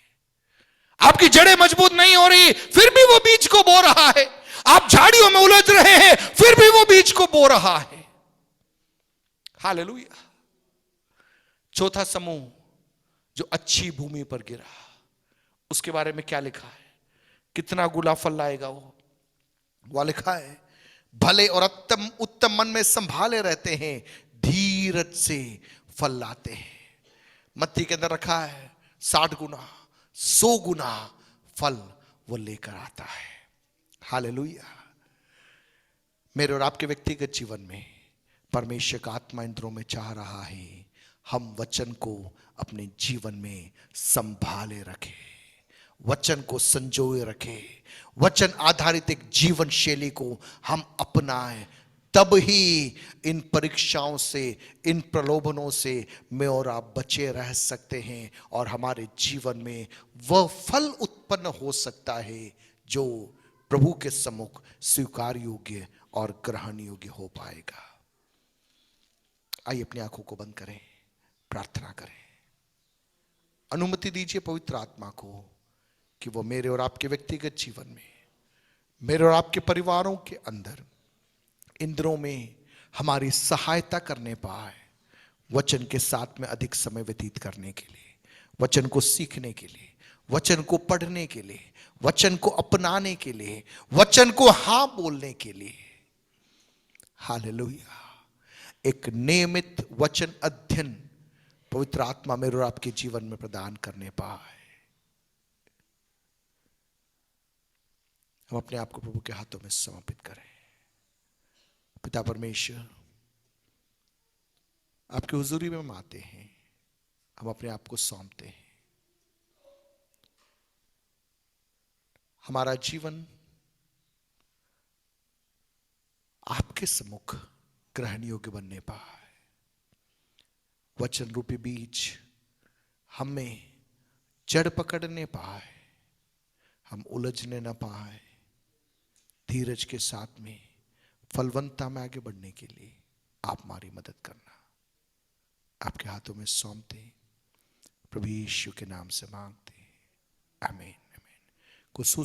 A: आपकी जड़ें मजबूत नहीं हो रही, फिर भी वो बीज को बो रहा है। आप झाड़ियों में उलझ रहे हैं, फिर भी वो बीज को बो रहा है। हालेलुया। चौथा समूह जो अच्छी भूमि पर गिरा, उसके बारे में क्या लिखा है? कितना गुला फल लाएगा वो लिखा है, भले और उत्तम मन में संभाले रहते हैं, धीरज से फल लाते हैं। मत्ती के अंदर रखा है 60 गुना 100 गुना फल वो लेकर आता है। हालेलुया। मेरे और आपके व्यक्तिगत जीवन में परमेश्वर का आत्मा इन दिनों में चाह रहा है, हम वचन को अपने जीवन में संभाले रखें, वचन को संजोए रखें, वचन आधारित एक जीवन शैली को हम अपनाएं। तब ही इन परीक्षाओं से, इन प्रलोभनों से मैं और आप बचे रह सकते हैं, और हमारे जीवन में वह फल उत्पन्न हो सकता है जो प्रभु के सम्मुख स्वीकार योग्य और ग्रहण योग्य हो पाएगा। आइए अपनी आंखों को बंद करें, प्रार्थना करें। अनुमति दीजिए पवित्र आत्मा को कि वो मेरे और आपके व्यक्तिगत जीवन में, मेरे और आपके परिवारों के अंदर इन दिनों में हमारी सहायता करने पाए, वचन के साथ में अधिक समय व्यतीत करने के लिए, वचन को सीखने के लिए, वचन को पढ़ने के लिए, वचन को अपनाने के लिए, वचन को हां बोलने के लिए। हालेलुया। एक नियमित वचन अध्ययन पवित्र आत्मा मेरे और आपके जीवन में प्रदान करने पाए। हम अपने आप को प्रभु के हाथों में समर्पित करें। पिता परमेश्वर, आपकी हुजूरी में हम आते हैं, हम अपने आप को सौंपते हैं। हमारा जीवन आपके सम्मुख ग्रहण योग्य बनने पाए, वचन रूपी बीज हमें जड़ पकड़ने पाए, हम उलझने न पाए, धीरज के साथ में फलवंता में आगे बढ़ने के लिए आप हमारी मदद करना। आपके हाथों में सौंपते प्रभु यीशु के नाम से मांगते हैं, आमीन आमीन। कुछ